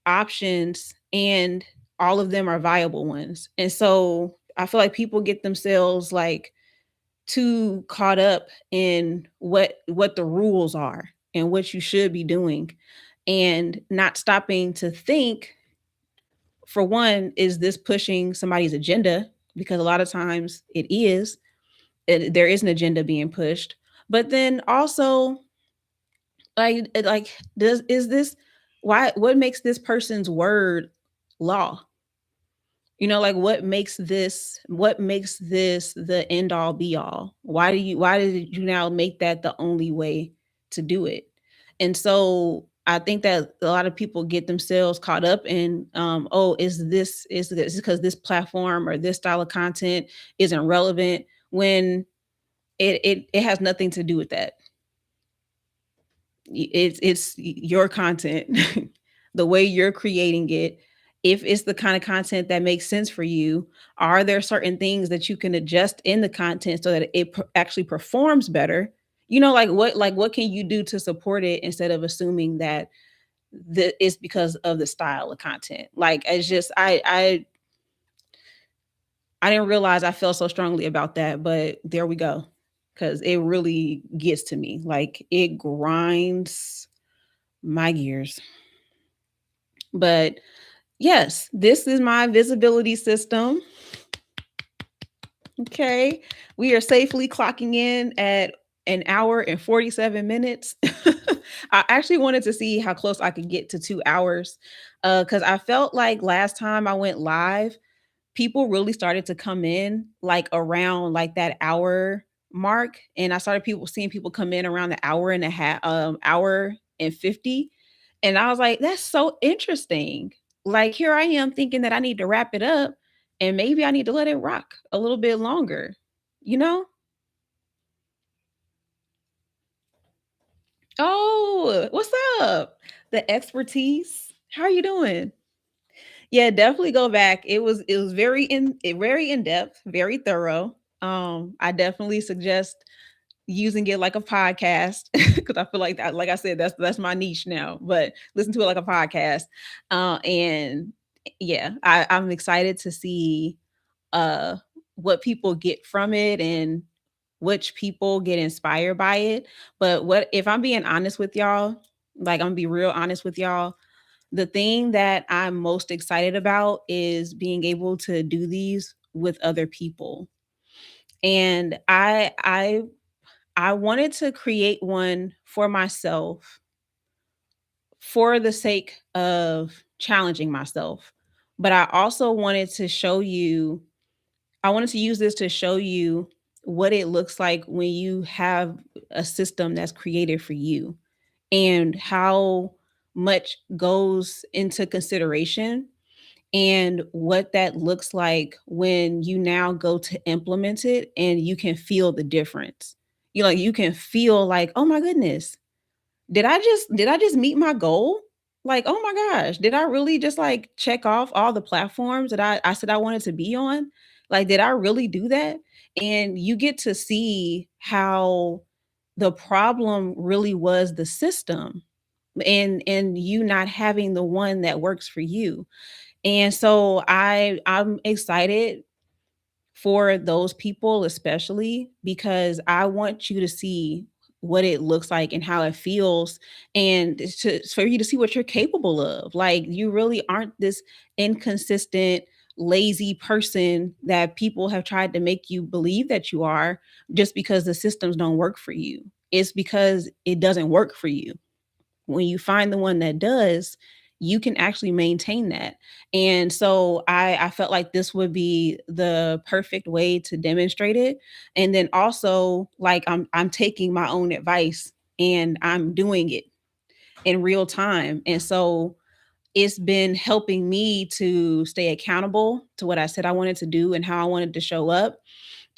options, and all of them are viable ones. And so I feel like people get themselves like too caught up in what the rules are and what you should be doing, and not stopping to think, for one, is this pushing somebody's agenda? Because a lot of times there is an agenda being pushed. But then also, like does is this why what makes this person's word law? Like what makes this the end all be all? Why did you now make that the only way to do it? And so I think that a lot of people get themselves caught up in, oh, is this because this platform or this style of content isn't relevant, when it has nothing to do with that. It's your content, the way you're creating it. If it's the kind of content that makes sense for you, are there certain things that you can adjust in the content so that it actually performs better? Like what can you do to support it, instead of assuming that it's because of the style of content? Like it's just I didn't realize I felt so strongly about that, but there we go. Cause it really gets to me. Like it grinds my gears. But yes, this is my visibility system. Okay. We are safely clocking in at an hour and 47 minutes. I actually wanted to see how close I could get to 2 hours. Because I felt like last time I went live, people really started to come in like around like that hour mark. And I started people seeing people come in around the hour and a half, hour and 50. And I was like, that's so interesting. Like here I am thinking that I need to wrap it up, and maybe I need to let it rock a little bit longer, you know? Oh, what's up? The expertise. How are you doing? Yeah, definitely go back. It was very in depth, very thorough. I definitely suggest using it like a podcast because I feel like that, like I said, that's my niche now. But listen to it like a podcast, and yeah, I'm excited to see uh what people get from it, and which people get inspired by it. But what if I'm being honest with y'all? Like I'm gonna be real honest with y'all. The thing that I'm most excited about is being able to do these with other people. And I wanted to create one for myself for the sake of challenging myself. But I also wanted to show you, I wanted to use this to show you what it looks like when you have a system that's created for you, and how much goes into consideration, and what that looks like when you now go to implement it and you can feel the difference. You can feel like, "Oh my goodness, did I just meet my goal? Like, oh my gosh, did I really just like check off all the platforms that I said I wanted to be on? Like, did I really do that?" And you get to see how the problem really was the system, and you not having the one that works for you. And so I'm excited for those people, especially because I want you to see what it looks like and how it feels, and for you to see what you're capable of. Like, you really aren't this inconsistent, lazy person that people have tried to make you believe that you are, just because the systems don't work for you. It's because it doesn't work for you. When you find the one that does, you can actually maintain that. And so I felt like this would be the perfect way to demonstrate it. And then also, like, I'm taking my own advice and I'm doing it in real time. And so it's been helping me to stay accountable to what I said I wanted to do and how I wanted to show up.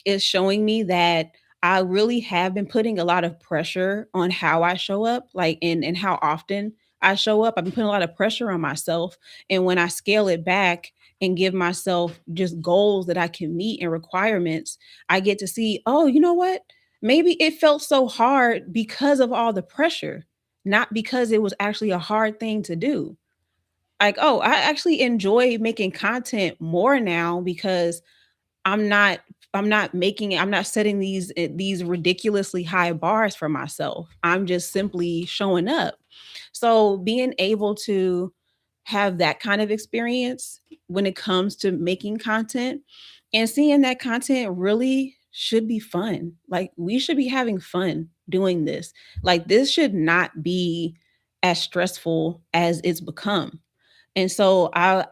Is showing me that I really have been putting a lot of pressure on how I show up, like, and how often I show up. I've been putting a lot of pressure on myself. And when I scale it back and give myself just goals that I can meet and requirements, I get to see, oh, you know what? Maybe it felt so hard because of all the pressure, not because it was actually a hard thing to do. Like, oh, I actually enjoy making content more now because I'm not I'm not making it, I'm not setting these ridiculously high bars for myself. I'm just simply showing up. So being able to have that kind of experience when it comes to making content, and seeing that content really should be fun. Like, we should be having fun doing this. Like, this should not be as stressful as it's become. And so I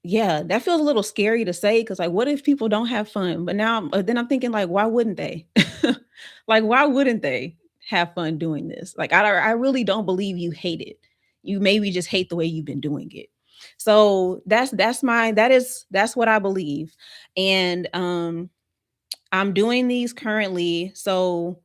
yeah, that feels a little scary to say, because, like, what if people don't have fun? But now then I'm thinking, like, why wouldn't they? Like, why wouldn't they have fun doing this? Like, I really don't believe you hate it. You maybe just hate the way you've been doing it. So that's what I believe. And I'm doing these currently. So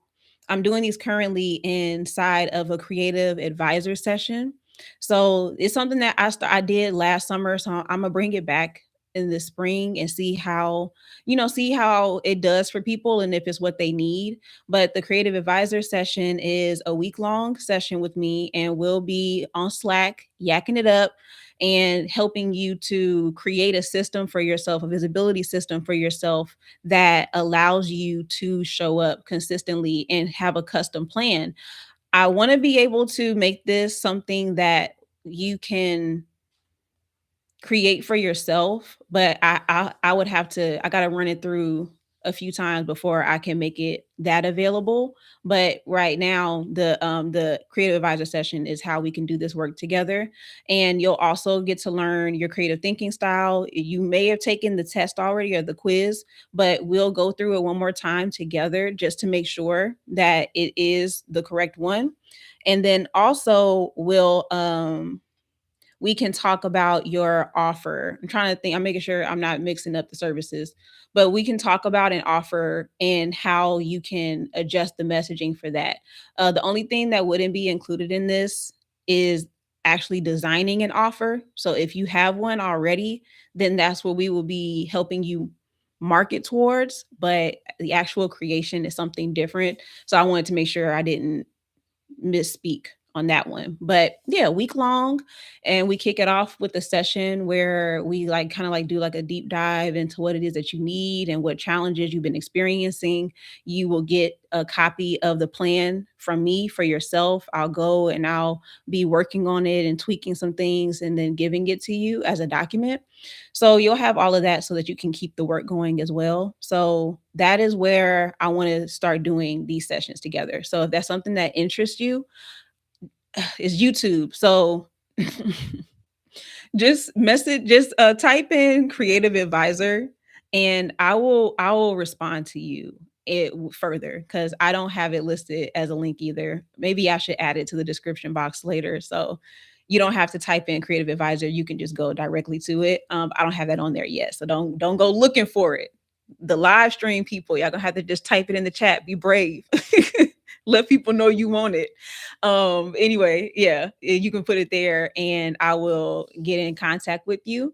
I'm doing these currently inside of a creative advisor session. So it's something that I did last summer. So I'm gonna bring it back in the spring and see how it does for people and if it's what they need. But the creative advisor session is a week long session with me, and we'll be on Slack yakking it up and helping you to create a system for yourself, a visibility system for yourself that allows you to show up consistently and have a custom plan. I want to be able to make this something that you can create for yourself, but I would have to, I got to run it through a few times before I can make it that available. But right now, the creative advisor session is how we can do this work together. And you'll also get to learn your creative thinking style. You may have taken the test already or the quiz, but we'll go through it one more time together just to make sure that it is the correct one. And then also we can talk about your offer. I'm trying to think, I'm making sure I'm not mixing up the services, but we can talk about an offer and how you can adjust the messaging for that. The only thing that wouldn't be included in this is actually designing an offer. So if you have one already, then that's what we will be helping you market towards. But the actual creation is something different. So I wanted to make sure I didn't misspeak on that one. But yeah, week long. And we kick it off with a session where we like kind of like do like a deep dive into what it is that you need and what challenges you've been experiencing. You will get a copy of the plan from me for yourself. I'll go and I'll be working on it and tweaking some things and then giving it to you as a document. So you'll have all of that so that you can keep the work going as well. So that is where I want to start doing these sessions together. So if that's something that interests you, is YouTube. So just type in creative advisor, and I will respond to you it further, because I don't have it listed as a link either. Maybe I should add it to the description box later, so you don't have to type in creative advisor. You can just go directly to it. I don't have that on there yet, so don't go looking for it. The live stream people, y'all gonna have to just type it in the chat. Be brave. Let people know you want it. Anyway, yeah, you can put it there and I will get in contact with you.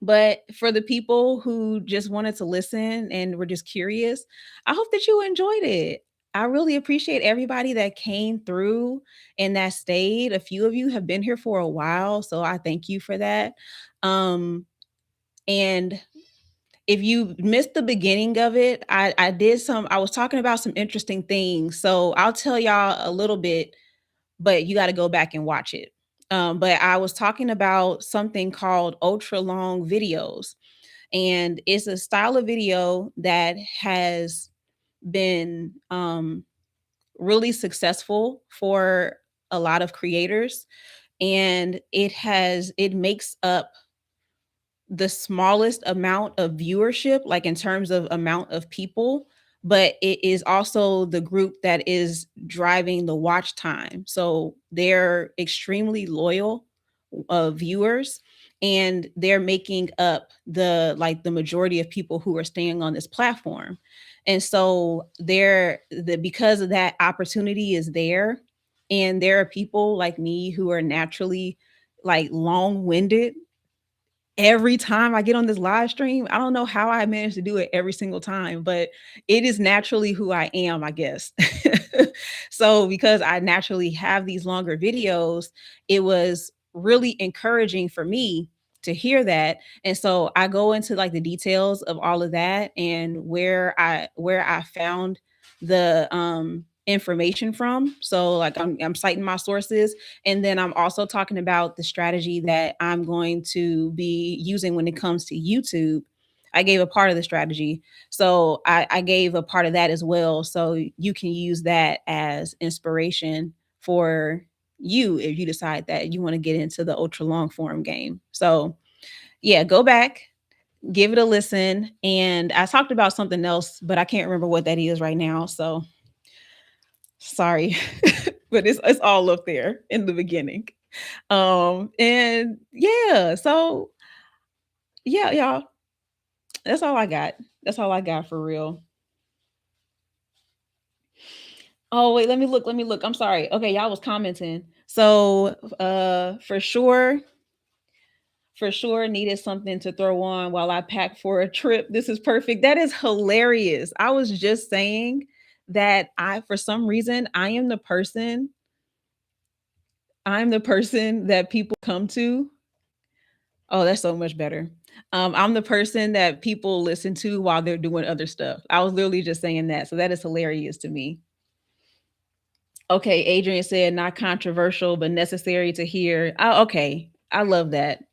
But for the people who just wanted to listen and were just curious, I hope that you enjoyed it. I really appreciate everybody that came through and that stayed. A few of you have been here for a while, so I thank you for that. Um, and if you missed the beginning of it, I was talking about some interesting things. So I'll tell y'all a little bit, but you got to go back and watch it. But I was talking about something called ultra long videos, and it's a style of video that has been really successful for a lot of creators, and it makes up the smallest amount of viewership, like in terms of amount of people, but it is also the group that is driving the watch time. So they're extremely loyal viewers, and they're making up the majority of people who are staying on this platform. And so because of that opportunity is there, and there are people like me who are naturally like long-winded. Every time I get on this live stream, I don't know how I manage to do it every single time, but it is naturally who I am, I guess. So because I naturally have these longer videos, it was really encouraging for me to hear that. And so I go into like the details of all of that and where I found the information from. So like I'm citing my sources, and then I'm also talking about the strategy that I'm going to be using when it comes to YouTube. I gave a part of the strategy. So I gave a part of that as well. So you can use that as inspiration for you if you decide that you want to get into the ultra long form game. So yeah, go back, give it a listen. And I talked about something else, but I can't remember what that is right now. So sorry. But it's all up there in the beginning. And yeah, so yeah, y'all, that's all I got. That's all I got for real. Oh, wait, let me look. I'm sorry. Okay, y'all was commenting. So for sure needed something to throw on while I pack for a trip. This is perfect. That is hilarious. I was just saying that for some reason, I'm the person that people come to. Oh, that's so much better. I'm the person that people listen to while they're doing other stuff. I was literally just saying that. So that is hilarious to me. Okay, Adrian said not controversial, but necessary to hear. Oh, okay. I love that.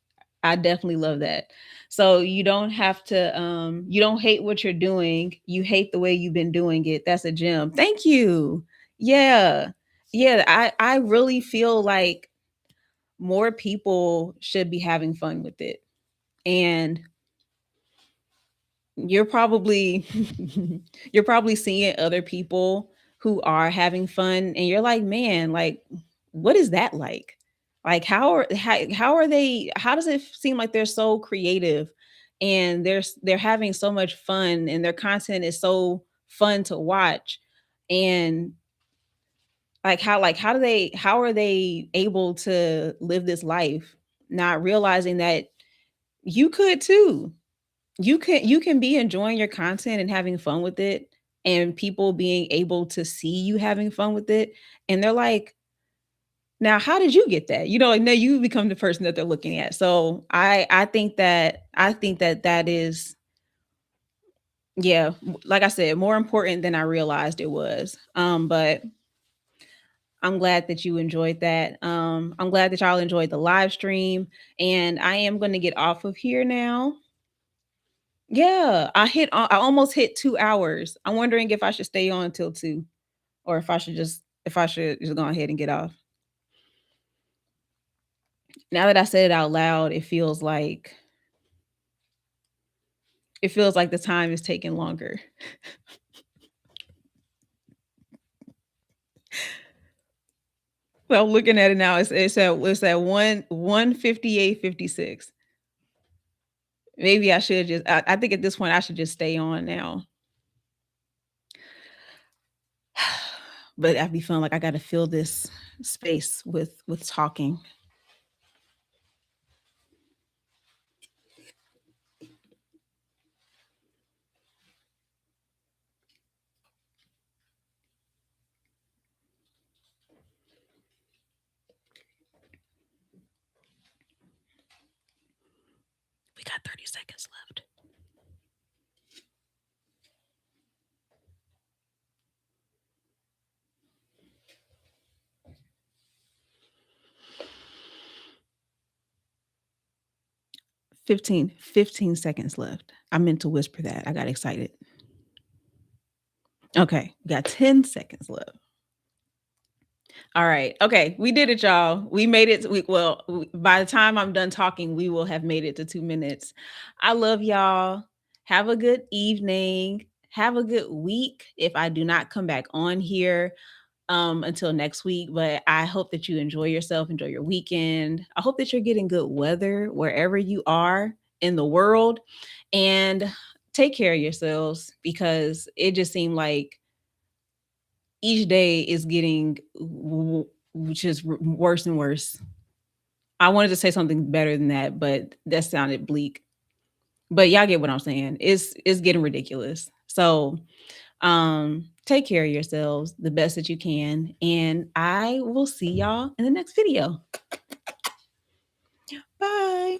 I definitely love that. So you don't hate what you're doing. You hate the way you've been doing it. That's a gem. Thank you. Yeah. Yeah. I really feel like more people should be having fun with it. And you're probably you're probably seeing other people who are having fun, and you're like, man, like what is that like how does it seem like they're so creative, and they're having so much fun, and their content is so fun to watch. And how are they able to live this life, not realizing that you could too. You can be enjoying your content and having fun with it, and people being able to see you having fun with it, and they're like, now how did you get that? Like, no, you become the person that they're looking at. So I think that that is, yeah, like I said, more important than I realized it was. But I'm glad that you enjoyed that. I'm glad that y'all enjoyed the live stream, and I am going to get off of here now. Yeah, I almost hit 2 hours. I'm wondering if I should stay on till 2, or if I should just go ahead and get off. Now that I said it out loud, it feels like the time is taking longer. Well, looking at it now, it's at 1:58:56. Maybe I should just I think at this point I should just stay on now. But I'd be feeling like I gotta fill this space with talking. We got 30 seconds left. Fifteen seconds left. I meant to whisper that. I got excited. Okay, we got 10 seconds left. All right. Okay, we did it, y'all. We made it. By the time I'm done talking, we will have made it to 2 minutes. I love y'all. Have a good evening. Have a good week. If I do not come back on here until next week, but I hope that you enjoy yourself, enjoy your weekend. I hope that you're getting good weather wherever you are in the world, and take care of yourselves, because it just seemed like each day is getting just worse and worse. I wanted to say something better than that, but that sounded bleak. But y'all get what I'm saying. It's getting ridiculous. So take care of yourselves the best that you can, and I will see y'all in the next video. Bye.